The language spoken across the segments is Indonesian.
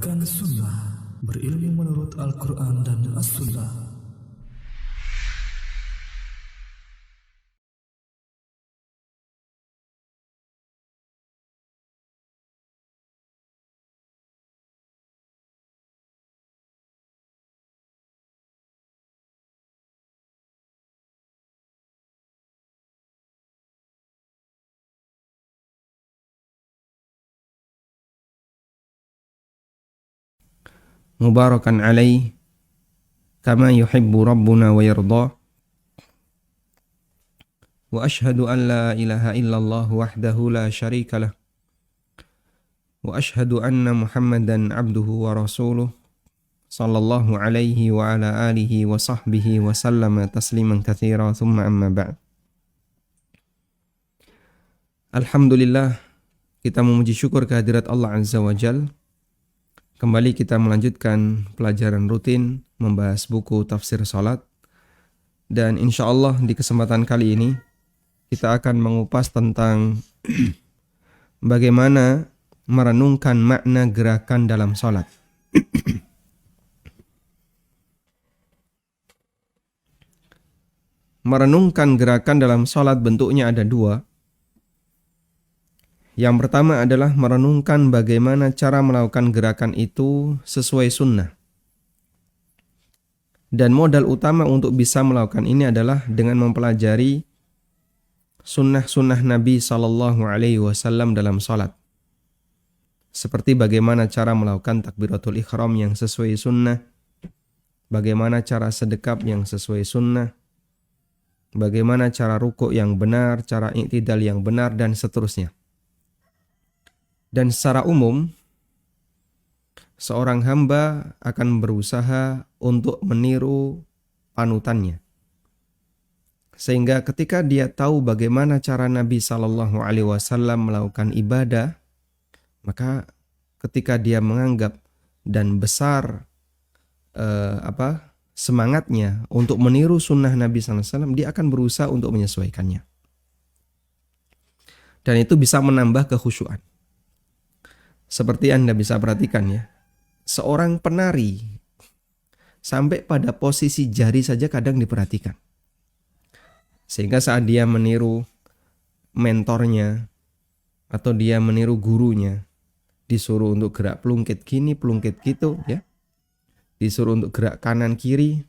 Gerakan Sunnah, berilmu menurut Al-Quran dan As-Sunnah. Mubarakan alaih kama yuhibbu rabbuna wa yarda wa ashhadu an la ilaha illallah wahdahu la syarika lah wa ashhadu anna muhammadan abduhu wa rasuluh sallallahu alaihi wa ala alihi wa sahbihi wa sallama tasliman katsira thumma amma ba'd. Alhamdulillah, kita memuji syukur kehadirat Allah Azza wa Jal. Kembali kita melanjutkan pelajaran rutin membahas buku tafsir salat. Dan insya Allah di kesempatan kali ini kita akan mengupas tentang bagaimana merenungkan makna gerakan dalam salat. Merenungkan gerakan dalam salat bentuknya ada dua. Yang pertama adalah merenungkan bagaimana cara melakukan gerakan itu sesuai sunnah. Dan modal utama untuk bisa melakukan ini adalah dengan mempelajari sunnah-sunnah Nabi SAW dalam salat. Seperti bagaimana cara melakukan takbiratul ihram yang sesuai sunnah, bagaimana cara sedekap yang sesuai sunnah, bagaimana cara rukuk yang benar, cara i'tidal yang benar, dan seterusnya. Dan secara umum, seorang hamba akan berusaha untuk meniru panutannya. Sehingga ketika dia tahu bagaimana cara Nabi SAW melakukan ibadah, maka ketika dia menganggap dan besar semangatnya untuk meniru sunnah Nabi SAW, dia akan berusaha untuk menyesuaikannya. Dan itu bisa menambah kekhusyuan. Seperti Anda bisa perhatikan ya, seorang penari sampai pada posisi jari saja kadang diperhatikan. Sehingga saat dia meniru mentornya atau dia meniru gurunya, disuruh untuk gerak pelungkit gini, pelungkit gitu ya, disuruh untuk gerak kanan kiri,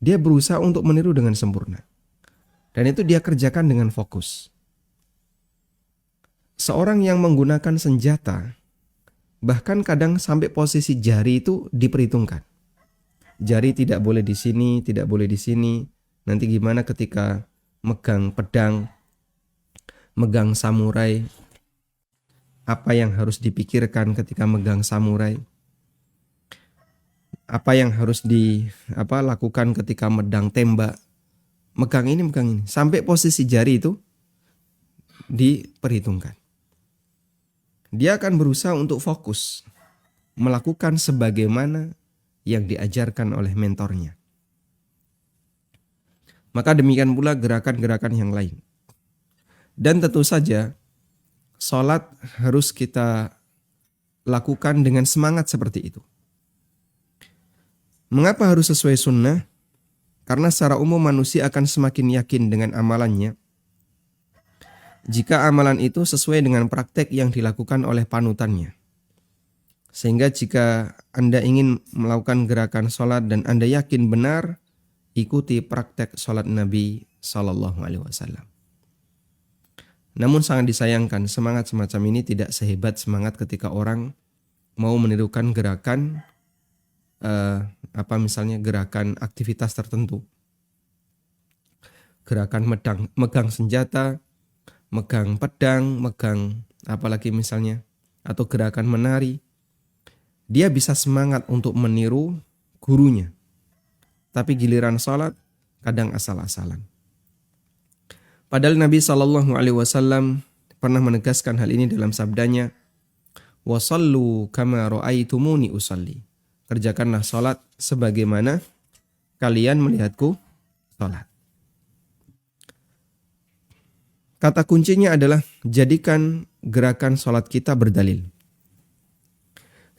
dia berusaha untuk meniru dengan sempurna. Dan itu dia kerjakan dengan fokus. Seorang yang menggunakan senjata, bahkan kadang sampai posisi jari itu diperhitungkan. Jari tidak boleh di sini, tidak boleh di sini. Nanti gimana ketika megang pedang, megang samurai? Apa yang harus dipikirkan ketika megang samurai? Apa yang harus dilakukan ketika medang tembak? Megang ini, megang ini. Sampai posisi jari itu diperhitungkan. Dia akan berusaha untuk fokus melakukan sebagaimana yang diajarkan oleh mentornya. Maka demikian pula gerakan-gerakan yang lain. Dan tentu saja salat harus kita lakukan dengan semangat seperti itu. Mengapa harus sesuai sunnah? Karena secara umum manusia akan semakin yakin dengan amalannya jika amalan itu sesuai dengan praktek yang dilakukan oleh panutannya. Sehingga jika Anda ingin melakukan gerakan sholat dan Anda yakin benar, ikuti praktek sholat Nabi SAW. Namun sangat disayangkan, semangat semacam ini tidak sehebat semangat ketika orang mau menirukan gerakan, misalnya gerakan aktivitas tertentu. Gerakan megang senjata, megang pedang, megang apalagi misalnya, atau gerakan menari. Dia bisa semangat untuk meniru gurunya. Tapi giliran salat kadang asal-asalan. Padahal Nabi SAW pernah menegaskan hal ini dalam sabdanya, "Wasallu kama ra'aitumuni usalli." Kerjakanlah salat sebagaimana kalian melihatku salat. Kata kuncinya adalah jadikan gerakan salat kita berdalil.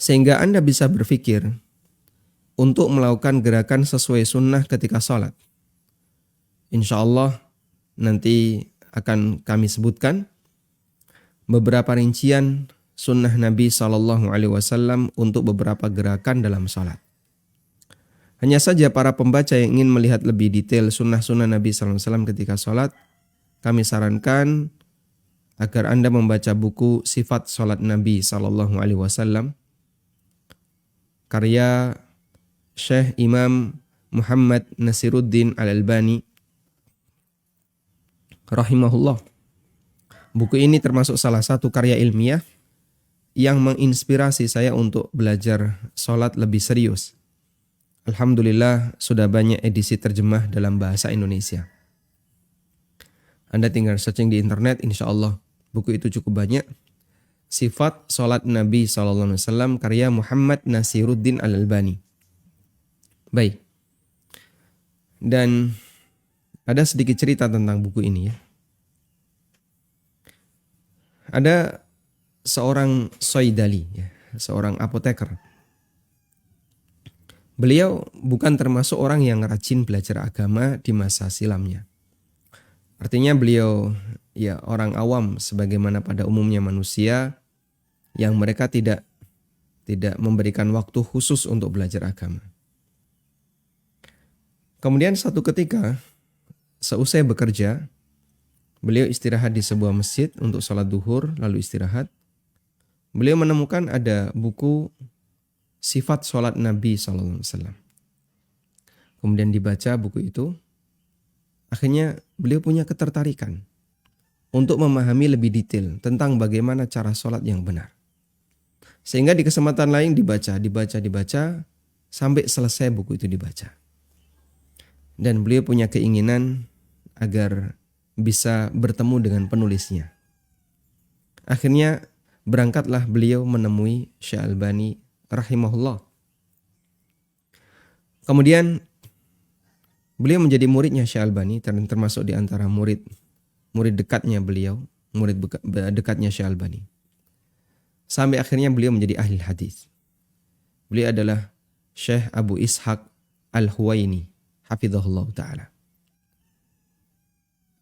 Sehingga Anda bisa berpikir untuk melakukan gerakan sesuai sunnah ketika sholat. Insya Allah nanti akan kami sebutkan beberapa rincian sunnah Nabi SAW untuk beberapa gerakan dalam sholat. Hanya saja para pembaca yang ingin melihat lebih detail sunnah-sunnah Nabi SAW ketika sholat, kami sarankan agar Anda membaca buku Sifat Sholat Nabi SAW karya Syekh Imam Muhammad Nasiruddin Al-Albani rahimahullah. Buku ini termasuk salah satu karya ilmiah yang menginspirasi saya untuk belajar sholat lebih serius. Alhamdulillah sudah banyak edisi terjemah dalam bahasa Indonesia. Anda tinggal searching di internet, insya Allah buku itu cukup banyak. Sifat Sholat Nabi SAW karya Muhammad Nasiruddin Al-Albani. Baik. Dan ada sedikit cerita tentang buku ini ya. Ada seorang Soidali, ya, seorang apoteker. Beliau bukan termasuk orang yang rajin belajar agama di masa silamnya. Artinya beliau ya orang awam sebagaimana pada umumnya manusia yang mereka tidak memberikan waktu khusus untuk belajar agama. Kemudian satu ketika seusai bekerja, beliau istirahat di sebuah masjid untuk sholat duhur lalu istirahat. Beliau menemukan ada buku Sifat Sholat Nabi SAW. Kemudian dibaca buku itu. Akhirnya beliau punya ketertarikan untuk memahami lebih detail tentang bagaimana cara sholat yang benar. Sehingga di kesempatan lain dibaca sampai selesai buku itu dibaca. Dan beliau punya keinginan agar bisa bertemu dengan penulisnya. Akhirnya berangkatlah beliau menemui Syekh Albani rahimahullah. Kemudian beliau menjadi muridnya Syekh Albani dan termasuk di antara murid dekatnya beliau, murid dekatnya Syekh Albani. Sampai akhirnya beliau menjadi ahli hadis. Beliau adalah Syekh Abu Ishaq Al-Huwaini, hafizahullah ta'ala.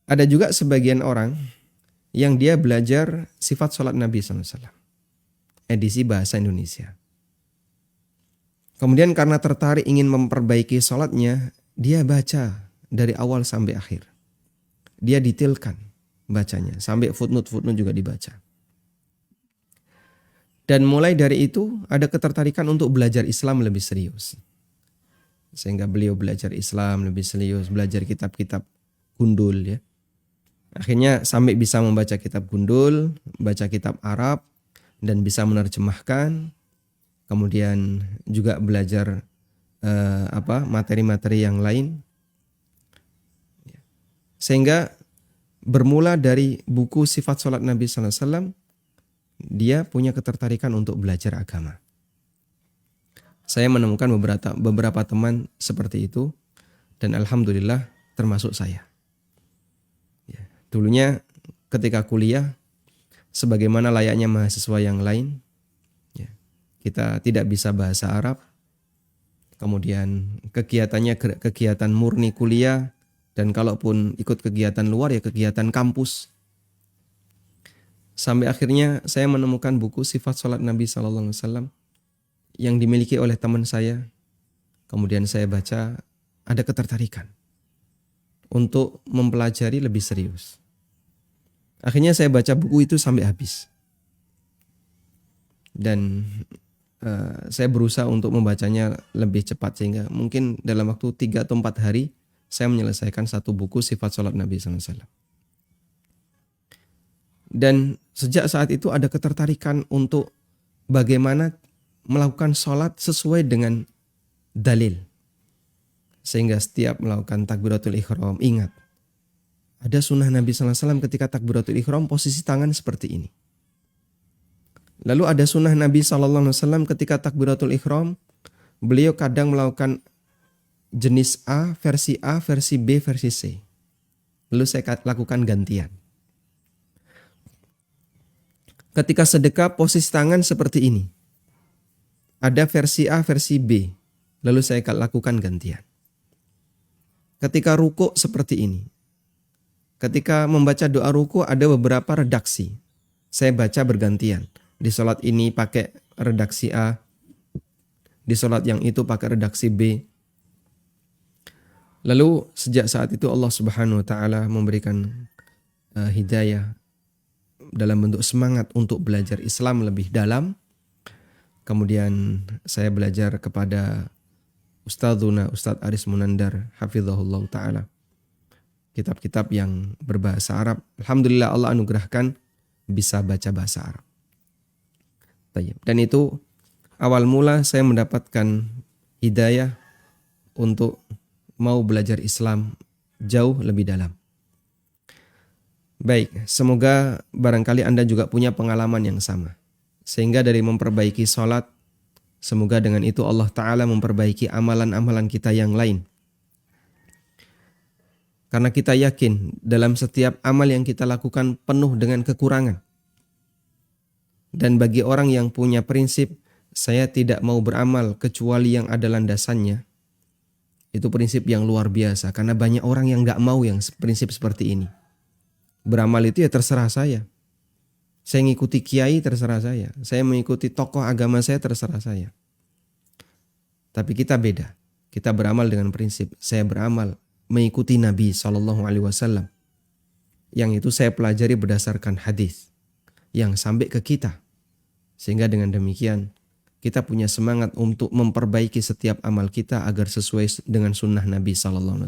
Ada juga sebagian orang yang dia belajar sifat sholat Nabi SAW, edisi bahasa Indonesia. Kemudian karena tertarik ingin memperbaiki sholatnya, dia baca dari awal sampai akhir. Dia detailkan bacanya, sampai footnote juga dibaca. Dan mulai dari itu ada ketertarikan untuk belajar Islam lebih serius. Sehingga beliau belajar Islam lebih serius, belajar kitab-kitab gundul ya. Akhirnya sampai bisa membaca kitab gundul, baca kitab Arab, dan bisa menerjemahkan. Kemudian juga belajar materi-materi yang lain. Sehingga bermula dari buku Sifat Sholat Nabi SAW, dia punya ketertarikan untuk belajar agama. Saya menemukan beberapa teman seperti itu, dan alhamdulillah termasuk saya. Dulunya ketika kuliah, sebagaimana layaknya mahasiswa yang lain, ya, kita tidak bisa bahasa Arab. Kemudian kegiatannya kegiatan murni kuliah, dan kalaupun ikut kegiatan luar ya kegiatan kampus. Sampai akhirnya saya menemukan buku Sifat Sholat Nabi SAW yang dimiliki oleh teman saya. Kemudian saya baca, ada ketertarikan untuk mempelajari lebih serius. Akhirnya saya baca buku itu sampai habis. Dan saya berusaha untuk membacanya lebih cepat sehingga mungkin dalam waktu 3 atau 4 hari saya menyelesaikan satu buku Sifat Sholat Nabi SAW. Dan sejak saat itu ada ketertarikan untuk bagaimana melakukan sholat sesuai dengan dalil. Sehingga setiap melakukan takbiratul ihram, ingat, ada sunnah Nabi SAW ketika takbiratul ihram posisi tangan seperti ini. Lalu ada sunnah Nabi SAW ketika takbiratul ihram, beliau kadang melakukan jenis A, versi B, versi C. Lalu saya lakukan gantian. Ketika sedekah posisi tangan seperti ini. ada versi A, versi B. Lalu saya lakukan gantian. Ketika ruku seperti ini. Ketika membaca doa ruku ada beberapa redaksi. Saya baca bergantian. Di sholat ini pakai redaksi A. Di sholat yang itu pakai redaksi B. Lalu sejak saat itu Allah Subhanahu wa taala memberikan hidayah dalam bentuk semangat untuk belajar Islam lebih dalam. Kemudian saya belajar kepada Ustadz Aris Munandar hafizahullah ta'ala. Kitab-kitab yang berbahasa Arab. Alhamdulillah Allah anugerahkan bisa baca bahasa Arab. Dan itu awal mula saya mendapatkan hidayah untuk mau belajar Islam jauh lebih dalam. Baik, semoga barangkali Anda juga punya pengalaman yang sama. Sehingga dari memperbaiki sholat, semoga dengan itu Allah Ta'ala memperbaiki amalan-amalan kita yang lain. Karena kita yakin dalam setiap amal yang kita lakukan penuh dengan kekurangan. Dan bagi orang yang punya prinsip, saya tidak mau beramal kecuali yang ada landasannya. Itu prinsip yang luar biasa. Karena banyak orang yang gak mau yang prinsip seperti ini. Beramal itu ya terserah saya. Saya mengikuti kiai terserah saya. Saya mengikuti tokoh agama saya terserah saya. Tapi kita beda. Kita beramal dengan prinsip. Saya beramal mengikuti Nabi SAW. Yang itu saya pelajari berdasarkan hadis yang sampai ke kita. Sehingga dengan demikian kita punya semangat untuk memperbaiki setiap amal kita agar sesuai dengan sunnah Nabi SAW.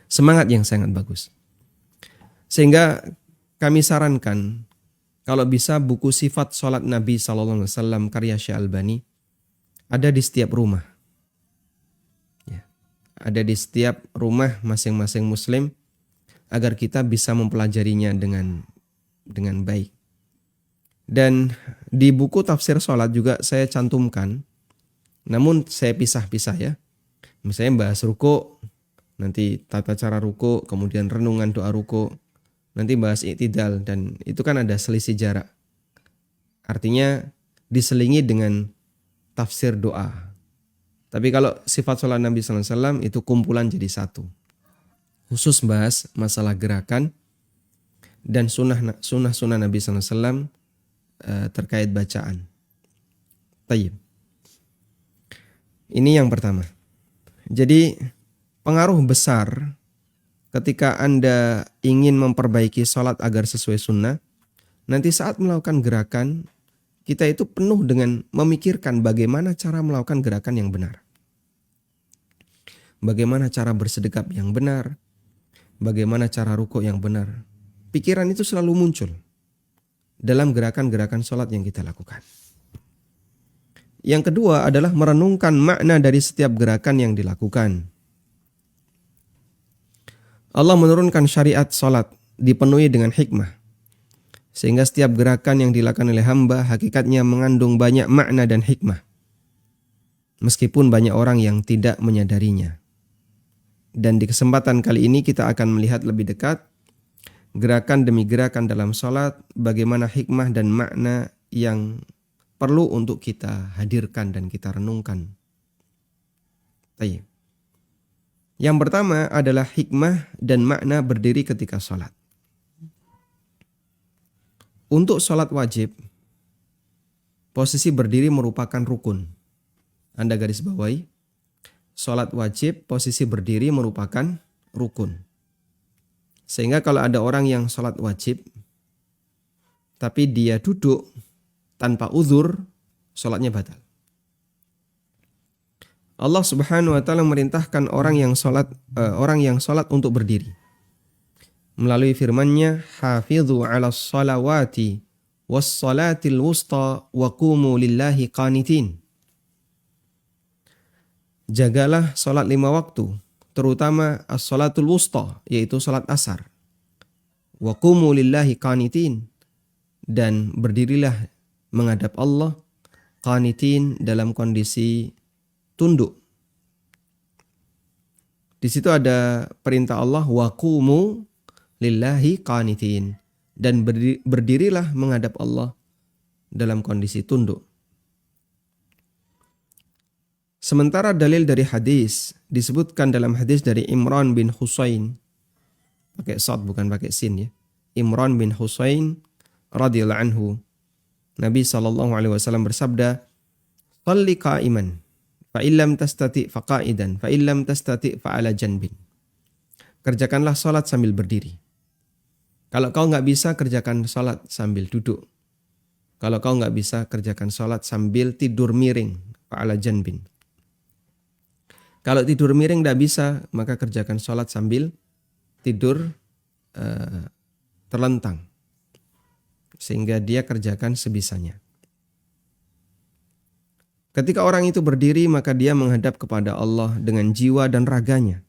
Semangat yang sangat bagus. Sehingga kami sarankan kalau bisa buku sifat sholat Nabi SAW karya Syekh Albani ada di setiap rumah. Ya, ada di setiap rumah masing-masing muslim agar kita bisa mempelajarinya dengan baik. Dan di buku tafsir sholat juga saya cantumkan, namun saya pisah-pisah ya. Misalnya bahas ruku, nanti tata cara ruku, kemudian renungan doa ruku. Nanti bahas i'tidal dan itu kan ada selisih jarak. Artinya diselingi dengan tafsir doa. Tapi kalau sifat sholat Nabi SAW itu kumpulan jadi satu. Khusus bahas masalah gerakan dan sunnah Nabi SAW terkait bacaan. Tayyib. Ini yang pertama. Jadi pengaruh besar ketika Anda ingin memperbaiki sholat agar sesuai sunnah, nanti saat melakukan gerakan, kita itu penuh dengan memikirkan bagaimana cara melakukan gerakan yang benar. Bagaimana cara bersedekap yang benar, bagaimana cara rukuk yang benar. Pikiran itu selalu muncul dalam gerakan-gerakan sholat yang kita lakukan. Yang kedua adalah merenungkan makna dari setiap gerakan yang dilakukan. Allah menurunkan syariat sholat dipenuhi dengan hikmah. Sehingga setiap gerakan yang dilakukan oleh hamba hakikatnya mengandung banyak makna dan hikmah. Meskipun banyak orang yang tidak menyadarinya. Dan di kesempatan kali ini kita akan melihat lebih dekat gerakan demi gerakan dalam sholat, bagaimana hikmah dan makna yang perlu untuk kita hadirkan dan kita renungkan. Baik. Yang pertama adalah hikmah dan makna berdiri ketika sholat. Untuk sholat wajib, posisi berdiri merupakan rukun. Anda garis bawahi, sholat wajib posisi berdiri merupakan rukun. Sehingga kalau ada orang yang sholat wajib, tapi dia duduk tanpa uzur, sholatnya batal. Allah Subhanahu wa taala memerintahkan orang yang salat untuk berdiri. Melalui firman-Nya, "Hafidzu 'alas shalawati was salatil wusta wa qumu lillahi qanitin." Jagalah salat 5 waktu, terutama as-salatul wusta, yaitu salat asar. Wa qumu lillahi qanitin, dan berdirilah menghadap Allah qanitin dalam kondisi tunduk. Di situ ada perintah Allah waqumu lillahi qanitin, dan berdirilah menghadap Allah dalam kondisi tunduk. Sementara dalil dari hadis disebutkan dalam hadis dari Imran bin Husain, pakai shad bukan pakai sin ya. Imran bin Husain radhiyallahu anhu, Nabi SAW bersabda, "Shalli qa'iman, fa illam tastati' fa qa'idan, fa illam tastati' fa ala janbin." Kerjakanlah salat sambil berdiri. Kalau kau nggak bisa, kerjakan salat sambil duduk. Kalau kau nggak bisa, kerjakan salat sambil tidur miring, fa ala janbin. Kalau tidur miring nggak bisa, maka kerjakan salat sambil tidur terlentang. Sehingga dia kerjakan sebisanya. Ketika orang itu berdiri, maka dia menghadap kepada Allah dengan jiwa dan raganya.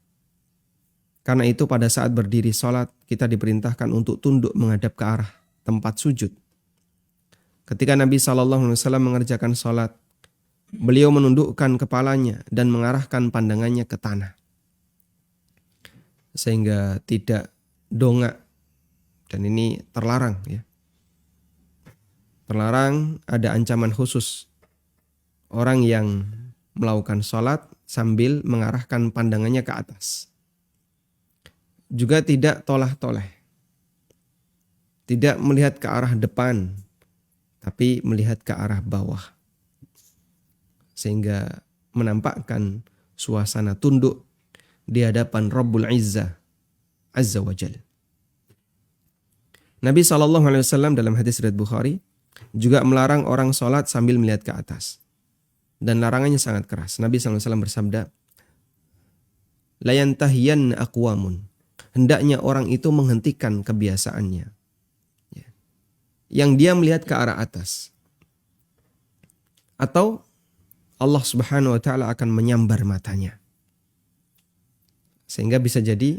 Karena itu pada saat berdiri salat, kita diperintahkan untuk tunduk menghadap ke arah tempat sujud. Ketika Nabi SAW mengerjakan salat, beliau menundukkan kepalanya dan mengarahkan pandangannya ke tanah. Sehingga tidak dongak. Dan ini terlarang ya. Terlarang, ada ancaman khusus. Orang yang melakukan salat sambil mengarahkan pandangannya ke atas. Juga tidak tolah-toleh. Tidak melihat ke arah depan, tapi melihat ke arah bawah. Sehingga menampakkan suasana tunduk di hadapan Rabbul Izzah Azza wa Jal. Nabi SAW dalam hadis riwayat Bukhari juga melarang orang sholat sambil melihat ke atas. Dan larangannya sangat keras. Nabi SAW bersabda, "La yantahiyanna aqwamun." Hendaknya orang itu menghentikan kebiasaannya. Yang dia melihat ke arah atas. Atau Allah Subhanahu wa Ta'ala akan menyambar matanya. Sehingga bisa jadi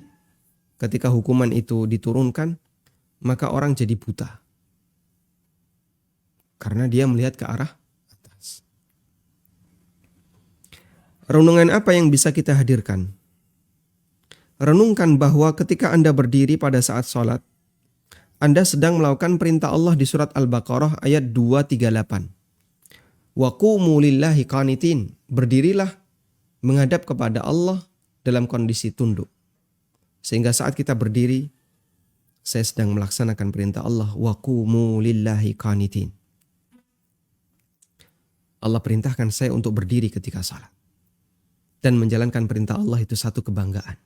ketika hukuman itu diturunkan, maka orang jadi buta. Karena dia melihat ke arah atas. Renungan apa yang bisa kita hadirkan? Renungkan bahwa ketika Anda berdiri pada saat sholat, Anda sedang melakukan perintah Allah di surat Al-Baqarah ayat 238. Wa qumu lillahi qanitin. Berdirilah menghadap kepada Allah dalam kondisi tunduk. Sehingga saat kita berdiri, saya sedang melaksanakan perintah Allah. Wa qumu lillahi qanitin. Allah perintahkan saya untuk berdiri ketika salat. Dan menjalankan perintah Allah itu satu kebanggaan.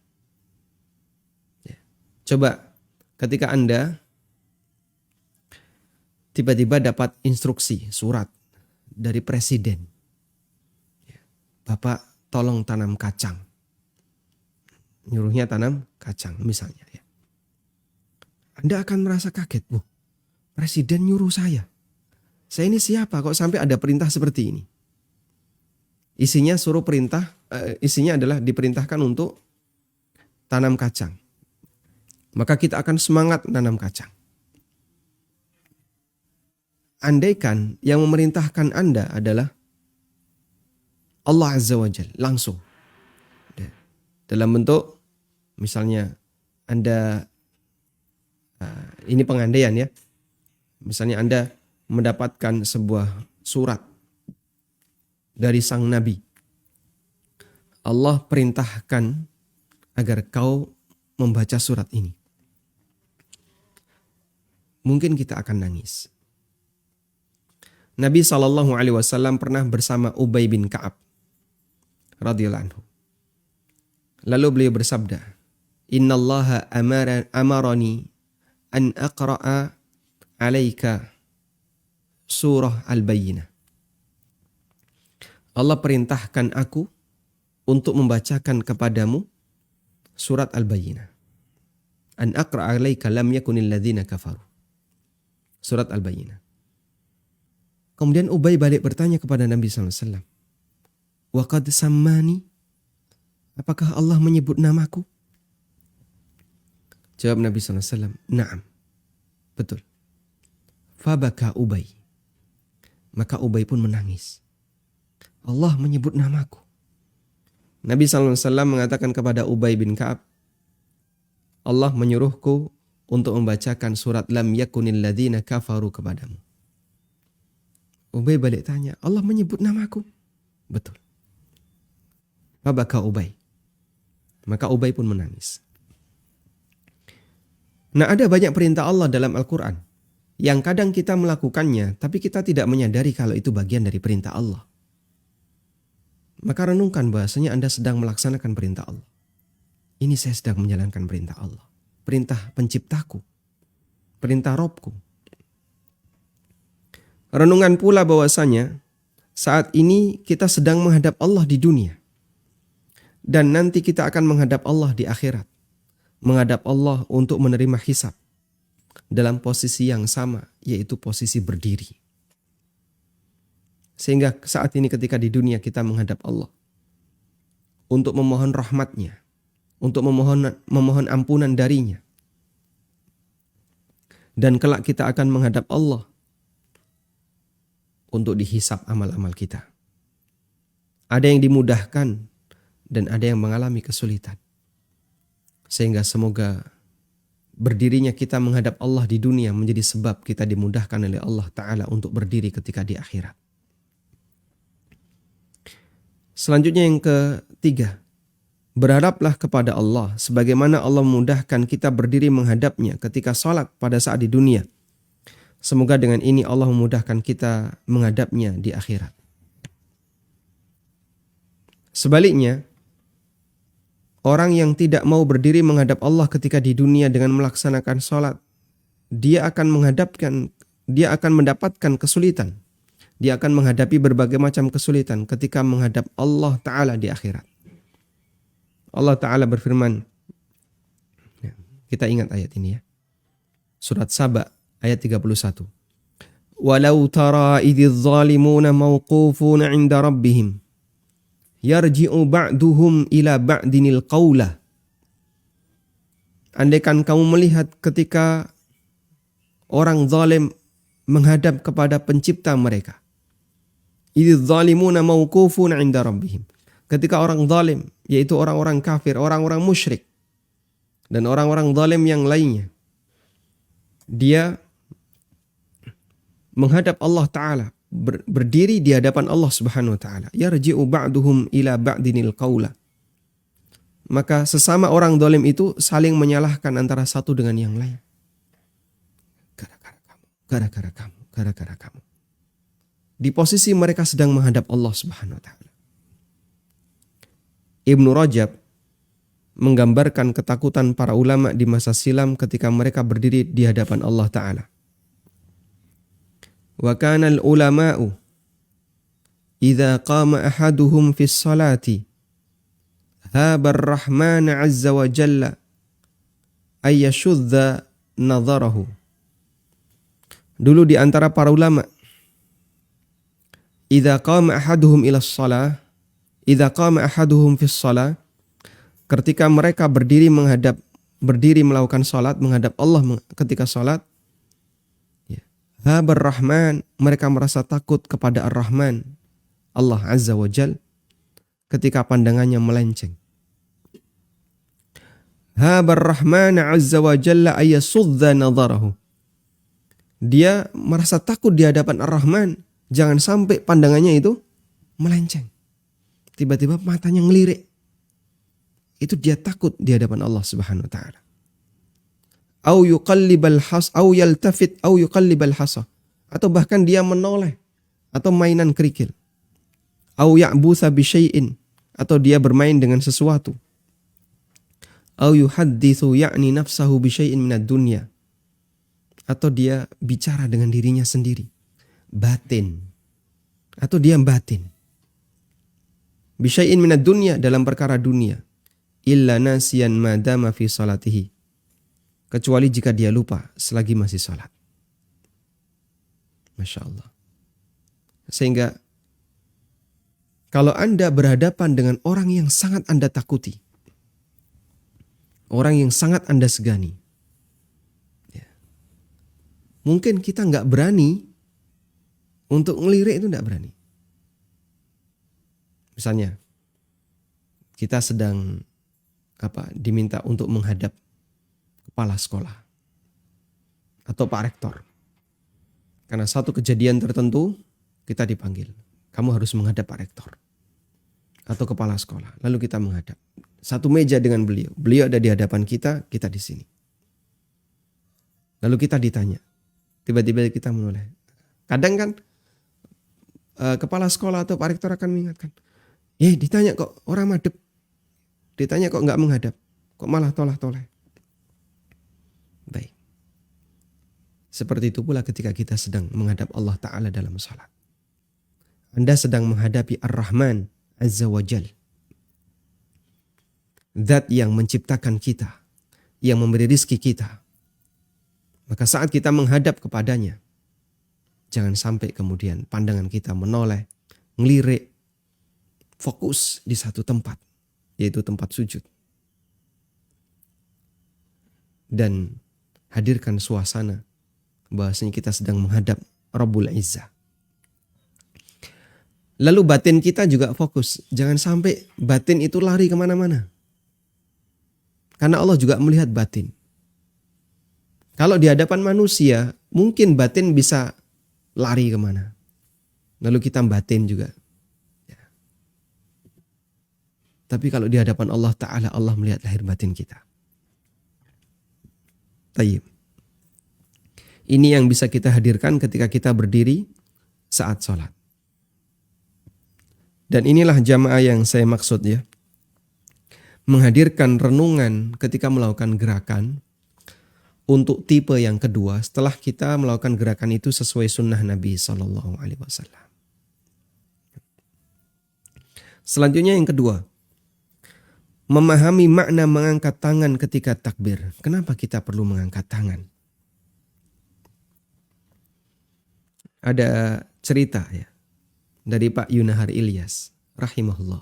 Ya. Coba ketika Anda tiba-tiba dapat instruksi, surat dari presiden. Bapak tolong tanam kacang. Nyuruhnya tanam kacang misalnya. Ya. Anda akan merasa kaget. Presiden nyuruh saya. Saya ini siapa kok sampai ada perintah seperti ini? Isinya suruh perintah, isinya adalah diperintahkan untuk tanam kacang. Maka kita akan semangat tanam kacang. Andaikan yang memerintahkan Anda adalah Allah Azza wa Jalla langsung. Dalam bentuk misalnya Anda, ini pengandaian ya. Misalnya Anda mendapatkan sebuah surat dari sang Nabi. Allah perintahkan agar kau membaca surat ini. Mungkin kita akan nangis. Nabi SAW pernah bersama Ubay bin Ka'ab radhiyallahu anhu. Lalu beliau bersabda, "Innallaha amarani an aqra'a 'alaika surah Al-Bayyinah." Allah perintahkan aku untuk membacakan kepadamu surat Al-Bayyinah. An aqra'a 'alaika lam yakunil ladzina kafaru. Surat Al-Bayyinah. Kemudian Ubay balik bertanya kepada Nabi SAW. Wa qad sammani. Apakah Allah menyebut namaku? Jawab Nabi SAW. Naam. Betul. Fabaka Ubay. Maka Ubay pun menangis. Allah menyebut namaku. Nabi SAW mengatakan kepada Ubay bin Ka'ab. Allah menyuruhku untuk membacakan surat Lam yakunil ladzina kafaru kepadamu. Ubay balik tanya, Allah menyebut namaku? Betul. Fabaka Ubay. Maka Ubay pun menangis. Nah, ada banyak perintah Allah dalam Al-Quran yang kadang kita melakukannya, tapi kita tidak menyadari kalau itu bagian dari perintah Allah. Maka renungkan bahasanya Anda sedang melaksanakan perintah Allah. Ini saya sedang menjalankan perintah Allah. Perintah penciptaku. Perintah Robku. Renungan pula bahwasanya saat ini kita sedang menghadap Allah di dunia. Dan nanti kita akan menghadap Allah di akhirat. Menghadap Allah untuk menerima hisab. Dalam posisi yang sama, yaitu posisi berdiri. Sehingga saat ini ketika di dunia kita menghadap Allah. Untuk memohon rahmatnya. Untuk memohon ampunan darinya. Dan kelak kita akan menghadap Allah untuk dihisab amal-amal kita. Ada yang dimudahkan dan ada yang mengalami kesulitan. Sehingga semoga berdirinya kita menghadap Allah di dunia menjadi sebab kita dimudahkan oleh Allah Ta'ala untuk berdiri ketika di akhirat. Selanjutnya yang ketiga. Berharaplah kepada Allah sebagaimana Allah memudahkan kita berdiri menghadapnya ketika sholat pada saat di dunia. Semoga dengan ini Allah memudahkan kita menghadapnya di akhirat. Sebaliknya, orang yang tidak mau berdiri menghadap Allah ketika di dunia dengan melaksanakan sholat, dia akan mendapatkan kesulitan. Dia akan menghadapi berbagai macam kesulitan ketika menghadap Allah Ta'ala di akhirat. Allah Ta'ala berfirman, kita ingat ayat ini ya. Surat Saba ayat 31. Walau tara idhiz zalimuna mawqufuna 'inda rabbihim yarji'u ba'duhum ila ba'dinil qawla. Andaikan kamu melihat ketika orang zalim menghadap kepada pencipta mereka. Idhiz zalimuna mawqufuna 'inda rabbihim. Ketika orang zalim, yaitu orang-orang kafir, orang-orang musyrik, dan orang-orang zalim yang lainnya, dia menghadap Allah Ta'ala, berdiri di hadapan Allah Subhanahu Wa Ta'ala. Yarji'u ba'duhum ila ba'dinil qawla. Maka sesama orang zalim itu saling menyalahkan antara satu dengan yang lain. Gara-gara kamu, gara-gara kamu, gara-gara kamu. Di posisi mereka sedang menghadap Allah Subhanahu Wa Ta'ala. Ibnu Rajab menggambarkan ketakutan para ulama di masa silam ketika mereka berdiri di hadapan Allah Ta'ala. Wa kana al-ulama'u idza qama ahaduhum fi sholati haba ar-rahman 'azza wa jalla ay yashudda nadharahu. Dulu di antara para ulama, idza qama ahaduhum ila shalah, idza qama ahaduhum fi shalah, ketika mereka berdiri melakukan salat, menghadap Allah ketika salat, habar rahman, mereka merasa takut kepada ar-Rahman, Allah Azza wa Jal, ketika pandangannya melenceng. Habar rahman Azza wa Jalla ayasudda nadharahu. Dia merasa takut di hadapan ar-Rahman, jangan sampai pandangannya itu melenceng. Tiba-tiba matanya ngelirik. Itu dia takut di hadapan Allah Subhanahu wa taala. Au yuqallibal has au yaltafit au yuqallibal hasa, atau bahkan dia menoleh atau mainan kerikil. Au ya'butha bi syai'in, atau dia bermain dengan sesuatu. Au yuhadditsu ya'ni nafsahu bi syai'in minad dunya, atau dia bicara dengan dirinya sendiri, batin, atau dia batin. Bi syai'in minad dunya, dalam perkara dunia. Illa nasiyan madama fi salatihi, kecuali jika dia lupa selagi masih salat. Masya Allah. Sehingga kalau Anda berhadapan dengan orang yang sangat Anda takuti, orang yang sangat Anda segani, ya, mungkin kita nggak berani untuk ngelirik, itu nggak berani. Misalnya kita sedang diminta untuk menghadap kepala sekolah atau Pak Rektor. Karena satu kejadian tertentu kita dipanggil. Kamu harus menghadap Pak Rektor. atau kepala sekolah. Lalu kita menghadap. Satu meja dengan beliau. Beliau ada di hadapan kita, kita di sini. Lalu kita ditanya. Tiba-tiba kita menoleh. Kadang kan kepala sekolah atau pak rektor akan mengingatkan. Ditanya kok orang madep. Ditanya kok nggak menghadap. Kok malah tolah-toleh. Baik. Seperti itu pula ketika kita sedang menghadap Allah Ta'ala dalam salat. Anda sedang menghadapi Ar-Rahman Azza wa Jal. Zat yang menciptakan kita. Yang memberi rizki kita. Maka saat kita menghadap kepadanya. Jangan sampai kemudian pandangan kita menoleh. Ngelirik. Fokus di satu tempat. Yaitu tempat sujud. Dan hadirkan suasana. Bahwasanya kita sedang menghadap Rabbul Izzah. Lalu batin kita juga fokus. Jangan sampai batin itu lari kemana-mana. Karena Allah juga melihat batin. Kalau di hadapan manusia, mungkin batin bisa lari kemana. Lalu kita batin juga. Ya. Tapi kalau di hadapan Allah Ta'ala, Allah melihat lahir batin kita. Tayyib. Ini yang bisa kita hadirkan ketika kita berdiri saat sholat. Dan inilah jamaah yang saya maksud ya. Menghadirkan renungan ketika melakukan gerakan untuk tipe yang kedua setelah kita melakukan gerakan itu sesuai sunnah Nabi SAW. Selanjutnya yang kedua. Memahami makna mengangkat tangan ketika takbir. Kenapa kita perlu mengangkat tangan? Ada cerita ya dari Pak Yunahar Ilyas rahimahullah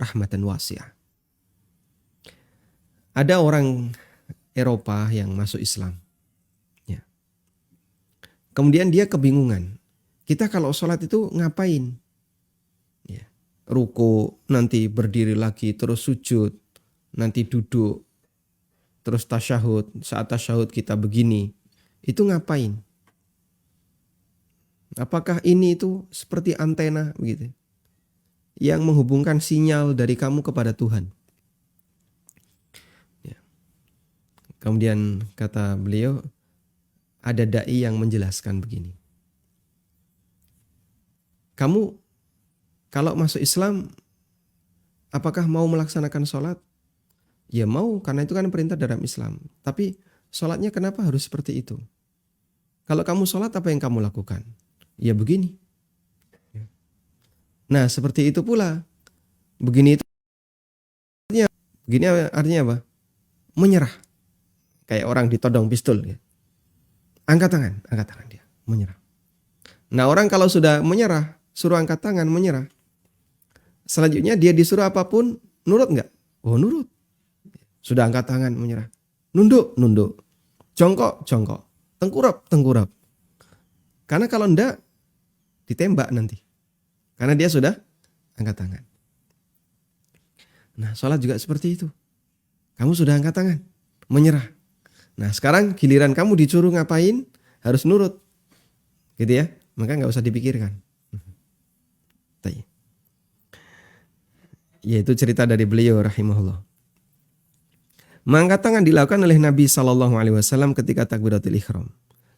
rahmatan wasi'ah. Ada orang Eropa yang masuk Islam. Ya. Kemudian dia kebingungan. Kita kalau sholat itu ngapain? Ya. Ruku, nanti berdiri lagi, terus sujud, nanti duduk, terus tasyahud. Saat tasyahud kita begini. Itu ngapain? Apakah ini itu seperti antena begitu yang menghubungkan sinyal dari kamu kepada Tuhan? Ya. Kemudian kata beliau, ada dai yang menjelaskan begini. Kamu kalau masuk Islam, apakah mau melaksanakan sholat? Ya mau, karena itu kan perintah dalam Islam. Tapi sholatnya kenapa harus seperti itu? Kalau kamu sholat, apa yang kamu lakukan? Ya begini. Nah seperti itu pula. Begini itu artinya apa? Menyerah. Kayak orang ditodong pistol. Ya. Angkat tangan dia. Menyerah. Nah orang kalau sudah menyerah, suruh angkat tangan, menyerah. Selanjutnya dia disuruh apapun, nurut nggak? Oh nurut. Sudah angkat tangan, menyerah. Nunduk. Jongkok. Tengkurap. Karena kalau enggak, ditembak nanti. Karena dia sudah angkat tangan. Nah sholat juga seperti itu. Kamu sudah angkat tangan. Menyerah. Nah sekarang giliran kamu disuruh ngapain. Harus nurut. Gitu ya. Maka gak usah dipikirkan. Yaitu cerita dari beliau rahimahullah. Mengangkat tangan dilakukan oleh Nabi SAW ketika takbiratul ihram.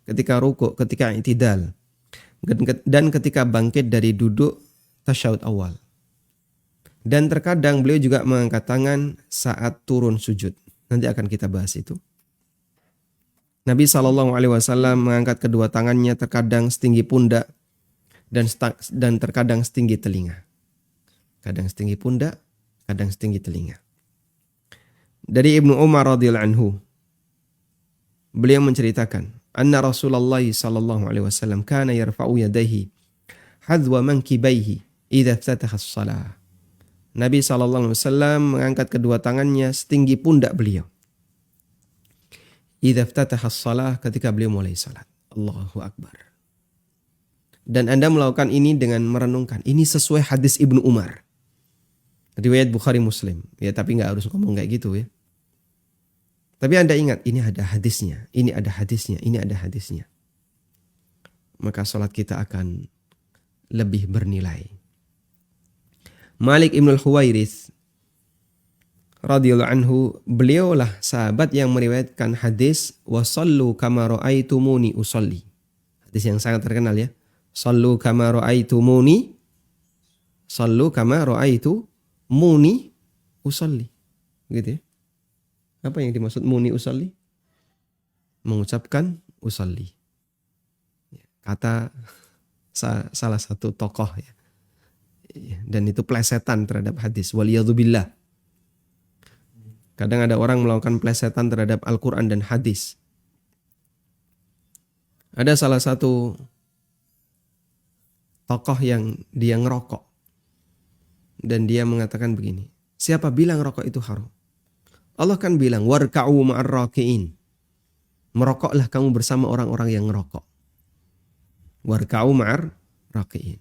Ketika rukuk, ketika i'tidal. Dan ketika bangkit dari duduk tasyahud awal. Dan terkadang beliau juga mengangkat tangan saat turun sujud. Nanti akan kita bahas itu. Nabi SAW mengangkat kedua tangannya terkadang setinggi pundak dan terkadang setinggi telinga. Kadang setinggi pundak, kadang setinggi telinga. Dari Ibnu Umar radhiyallahu anhu, beliau menceritakan anna Rasulullah sallallahu alaihi wasallam kana yarfa'u yadayhi hadwa mankibaihi idza iftataha as-shalah. Nabi sallallahu alaihi wasallam mengangkat kedua tangannya setinggi pundak beliau. Idza iftataha as-shalah, ketika beliau mulai salat. Allahu akbar. Dan Anda melakukan ini dengan merenungkan. Ini sesuai hadis Ibnu Umar. Riwayat Bukhari Muslim. Ya tapi enggak harus ngomong kayak gitu ya. Tapi Anda ingat, ini ada hadisnya, ini ada hadisnya, ini ada hadisnya. Maka sholat kita akan lebih bernilai. Malik Ibnul Huwairits radhiyallahu anhu, beliaulah sahabat yang meriwayatkan hadis wasallu kama ra'aitumuni usolli. Hadis yang sangat terkenal ya. Sallu kama ra'aitumuni, sallu kama ra'aitumuni usolli. Gitu ya. Apa yang dimaksud muni usolli? Mengucapkan usolli. Kata salah satu tokoh ya. Dan itu plesetan terhadap hadis. Waliyadzubillah. Kadang ada orang melakukan plesetan terhadap Al-Quran dan hadis. Ada salah satu tokoh yang dia ngerokok. Dan dia mengatakan begini. Siapa bilang rokok itu haram? Allah kan bilang, warka'u ma'ar raki'in. Merokoklah kamu bersama orang-orang yang ngerokok. Warka'u ma'ar raki'in.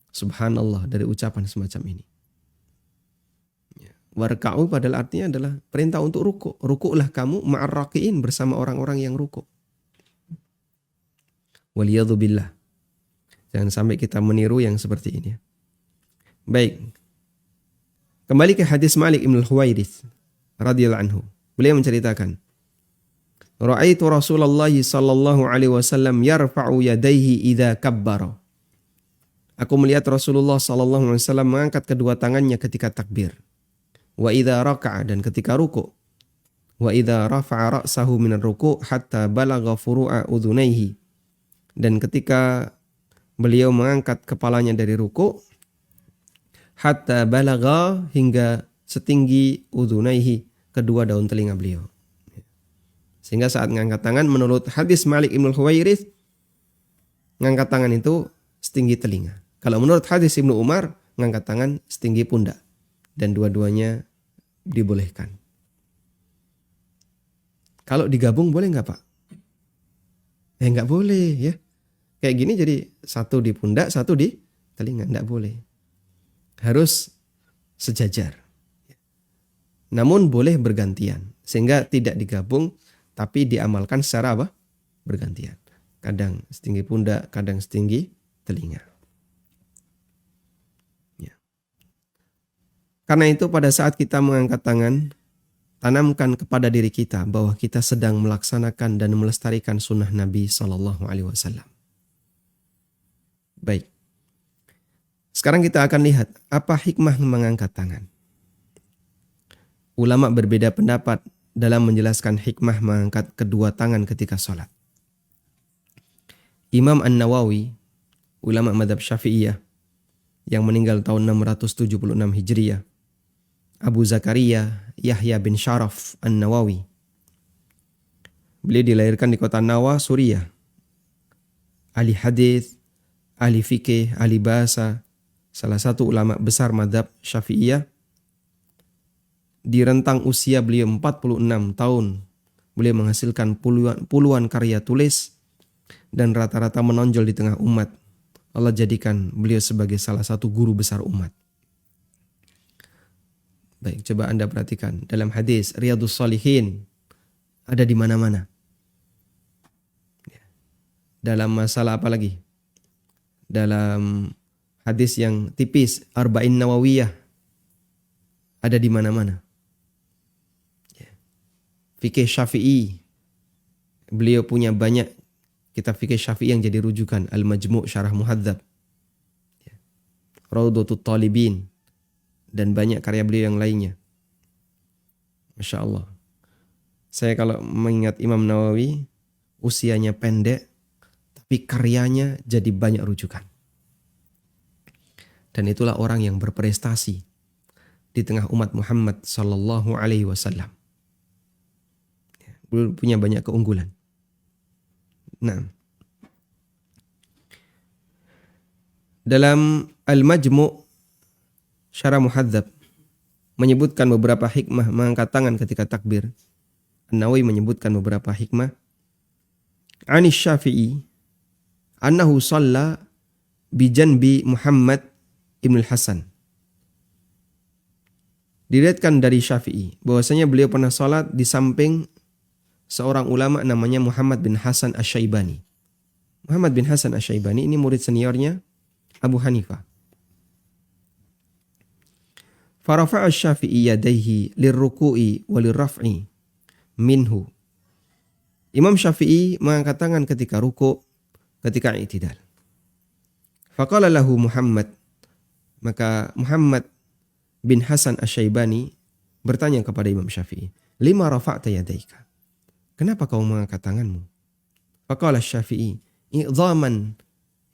Subhanallah, dari ucapan semacam ini. Warka'u padahal artinya adalah perintah untuk rukuk. Rukuklah kamu ma'ar raki'in, bersama orang-orang yang rukuk. Waliyadzubillah. Jangan sampai kita meniru yang seperti ini. Baik. Kembali ke hadis Malik Ibnul Huwairits radhiyallahu anhu. Beliau menceritakan, Ra'aitu Rasulullah sallallahu alaihi wasallam yarfa'u yadayhi idza kabbara. Aku melihat Rasulullah sallallahu alaihi wasallam mengangkat kedua tangannya ketika takbir. Wa idza raka'a, dan ketika ruku'. Wa idza rafa'a ra'sahu minar ruku' hatta balagha furu'a udhunayhi. Dan ketika beliau mengangkat kepalanya dari ruku', hatta balagha, hingga setinggi udhunayhi, kedua daun telinga beliau. Sehingga saat mengangkat tangan, menurut hadis Malik Ibnul Huwairits, mengangkat tangan itu setinggi telinga. Kalau menurut hadis Ibnu Umar, mengangkat tangan setinggi pundak. Dan dua-duanya dibolehkan. Kalau digabung boleh nggak Pak? Nggak boleh ya. Kayak gini jadi satu di pundak, satu di telinga. Nggak boleh. Harus sejajar. Namun boleh bergantian. Sehingga tidak digabung, tapi diamalkan secara apa? Bergantian. Kadang setinggi pundak, kadang setinggi telinga. Ya. Karena itu pada saat kita mengangkat tangan, tanamkan kepada diri kita bahwa kita sedang melaksanakan dan melestarikan sunnah Nabi SAW. Baik. Sekarang kita akan lihat apa hikmah mengangkat tangan. Ulama berbeda pendapat dalam menjelaskan hikmah mengangkat kedua tangan ketika sholat. Imam An-Nawawi, ulama madhab Syafi'iyah yang meninggal tahun 676 Hijriyah, Abu Zakaria Yahya bin Sharaf An-Nawawi. Beliau dilahirkan di kota Nawa, Suriah. Ahli hadis, ahli fikih, ahli bahasa, salah satu ulama besar madhab Syafi'iyah. Di rentang usia beliau 46 tahun, beliau menghasilkan puluhan karya tulis dan rata-rata menonjol di tengah umat. Allah jadikan beliau sebagai salah satu guru besar umat. Baik, coba Anda perhatikan dalam hadis Riyadhus Shalihin ada di mana-mana. Dalam masalah apa lagi? Dalam hadis yang tipis Arba'in Nawawiyah ada di mana-mana. Fikih Syafi'i, beliau punya banyak kitab fikih Syafi'i yang jadi rujukan. Al-Majmu' Syarah Muhadzab, Raudhatut Talibin, dan banyak karya beliau yang lainnya. Masya Allah. Saya kalau mengingat Imam Nawawi, usianya pendek, tapi karyanya jadi banyak rujukan. Dan itulah orang yang berprestasi di tengah umat Muhammad sallallahu alaihi wasallam. Punya banyak keunggulan. Nah, dalam Al-Majmu' Syarah Muhadzab menyebutkan beberapa hikmah mengangkat tangan ketika takbir. An-Nawawi menyebutkan beberapa hikmah. Anis Syafi'i annahu shalla bi janbi Muhammad ibn al-Hasan. Diriwayatkan dari Syafi'i bahwasanya beliau pernah salat di samping seorang ulama namanya Muhammad bin Hasan Asy-Syaibani. Muhammad bin Hasan Asy-Syaibani ini murid seniornya Abu Hanifah. Farafa'a Syafi'i yadayhi lirruku'i walirraf'i minhu. Imam Syafi'i mengangkat tangan ketika ruku', ketika i'tidal. Faqala lahu Muhammad, maka Muhammad bin Hasan Asy-Syaibani bertanya kepada Imam Syafi'i, lima rafa'ta yadaika? Kenapa kau mengangkat tanganmu? Faqala Syafi'i, i'dhaman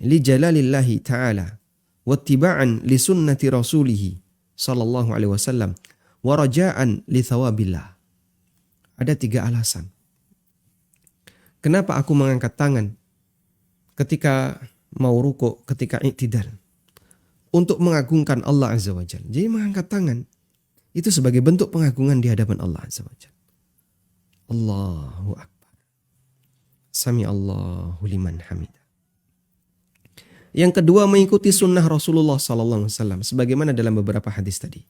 li jalalillahi ta'ala wattiba'an li sunnati rasulih sallallahu alaihi wasallam wa raja'an li thawabillah. Ada 3 alasan. Kenapa aku mengangkat tangan ketika mau ruku', ketika i'tidal? Untuk mengagungkan Allah Azza wa Jalla. Jadi mengangkat tangan itu sebagai bentuk pengagungan di hadapan Allah Azza wa Jalla. Allahu Akbar. Sami Allahu liman hamidah. Yang kedua, mengikuti sunnah Rasulullah sallallahu alaihi wasallam sebagaimana dalam beberapa hadis tadi.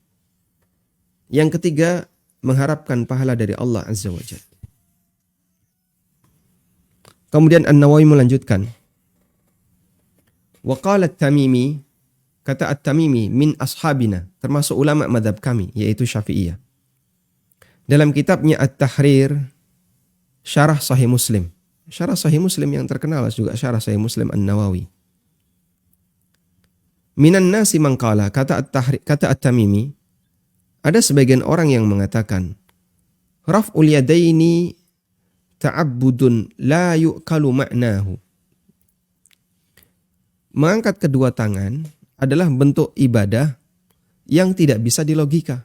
Yang ketiga, mengharapkan pahala dari Allah Azza wa Jalla. Kemudian An-Nawawi melanjutkan, wa qala At-Tamimi, kata At-Tamimi min ashabina, termasuk ulama mazhab kami yaitu Syafi'iyah. Dalam kitabnya At-Tahrir Syarah Sahih Muslim. Syarah Sahih Muslim yang terkenal juga Syarah Sahih Muslim An-Nawawi. Minan nasi man qala, kata At-Tamimi, ada sebagian orang yang mengatakan raf'ul yadaini ta'abbudun la yu'kalu ma'nahu. Mengangkat kedua tangan adalah bentuk ibadah yang tidak bisa dilogika.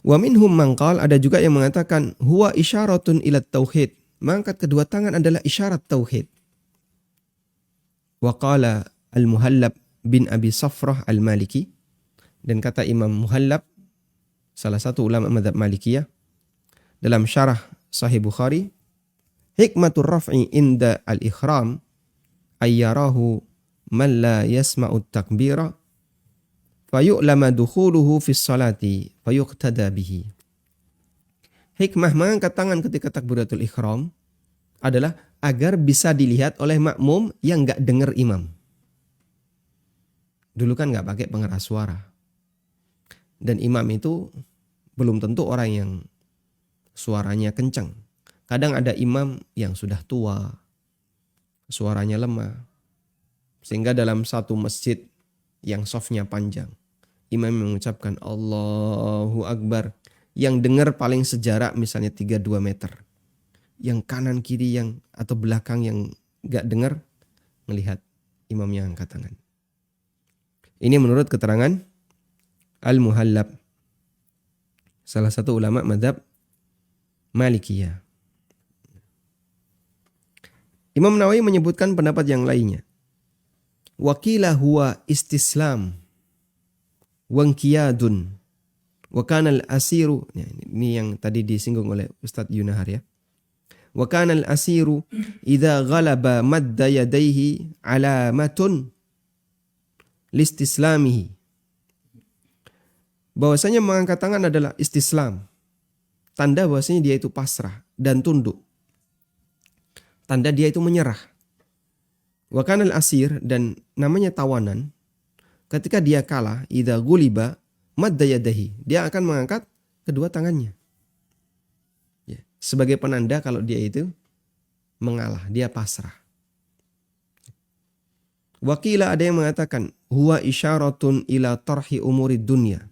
Wa minhum man qala, ada juga yang mengatakan huwa isyaratun ila tauhid. Mengangkat kedua tangan adalah isyarat tauhid. Wa qala Al-Muhallab bin Abi Safrah Al-Maliki, dan kata Imam Muhallab, salah satu ulama mazhab Malikiyah, dalam syarah Sahih Bukhari, hikmatur raf'i inda al-ikhram ayyarahu man la yasma'u takbira fayu'lama dukhuluhu fis salati fayuqtada bihi. Hikmah mengangkat tangan ketika takbiratul ihram adalah agar bisa dilihat oleh makmum yang enggak dengar imam. Dulu kan enggak pakai pengeras suara. Dan imam itu belum tentu orang yang suaranya kencang. Kadang ada imam yang sudah tua, suaranya lemah. Sehingga dalam satu masjid yang safnya panjang, imam mengucapkan Allahu Akbar, yang dengar paling sejarak misalnya 3-2 meter. Yang kanan kiri yang atau belakang yang gak dengar melihat imam yang angkat tangan. Ini menurut keterangan Al-Muhallab, salah satu ulama mazhab Malikiyah. Imam Nawawi menyebutkan pendapat yang lainnya. Wakila huwa istislam wangkiyadun wa kana al-asiru, ini yang tadi disinggung oleh Ustadz Yunahar ya. Wa kana al-asiru idza ghalaba madda yadayhi alamatun listislamihi. Bahwasanya mengangkat tangan adalah istislam, tanda bahwasanya dia itu pasrah dan tunduk, tanda dia itu menyerah. Wa kana al-asir, dan namanya tawanan, ketika dia kalah, idza ghuliba madda yadahi, dia akan mengangkat kedua tangannya. Ya, sebagai penanda kalau dia itu mengalah, dia pasrah. Wakila, ada yang mengatakan huwa isyaratun ila tarhi umurid dunya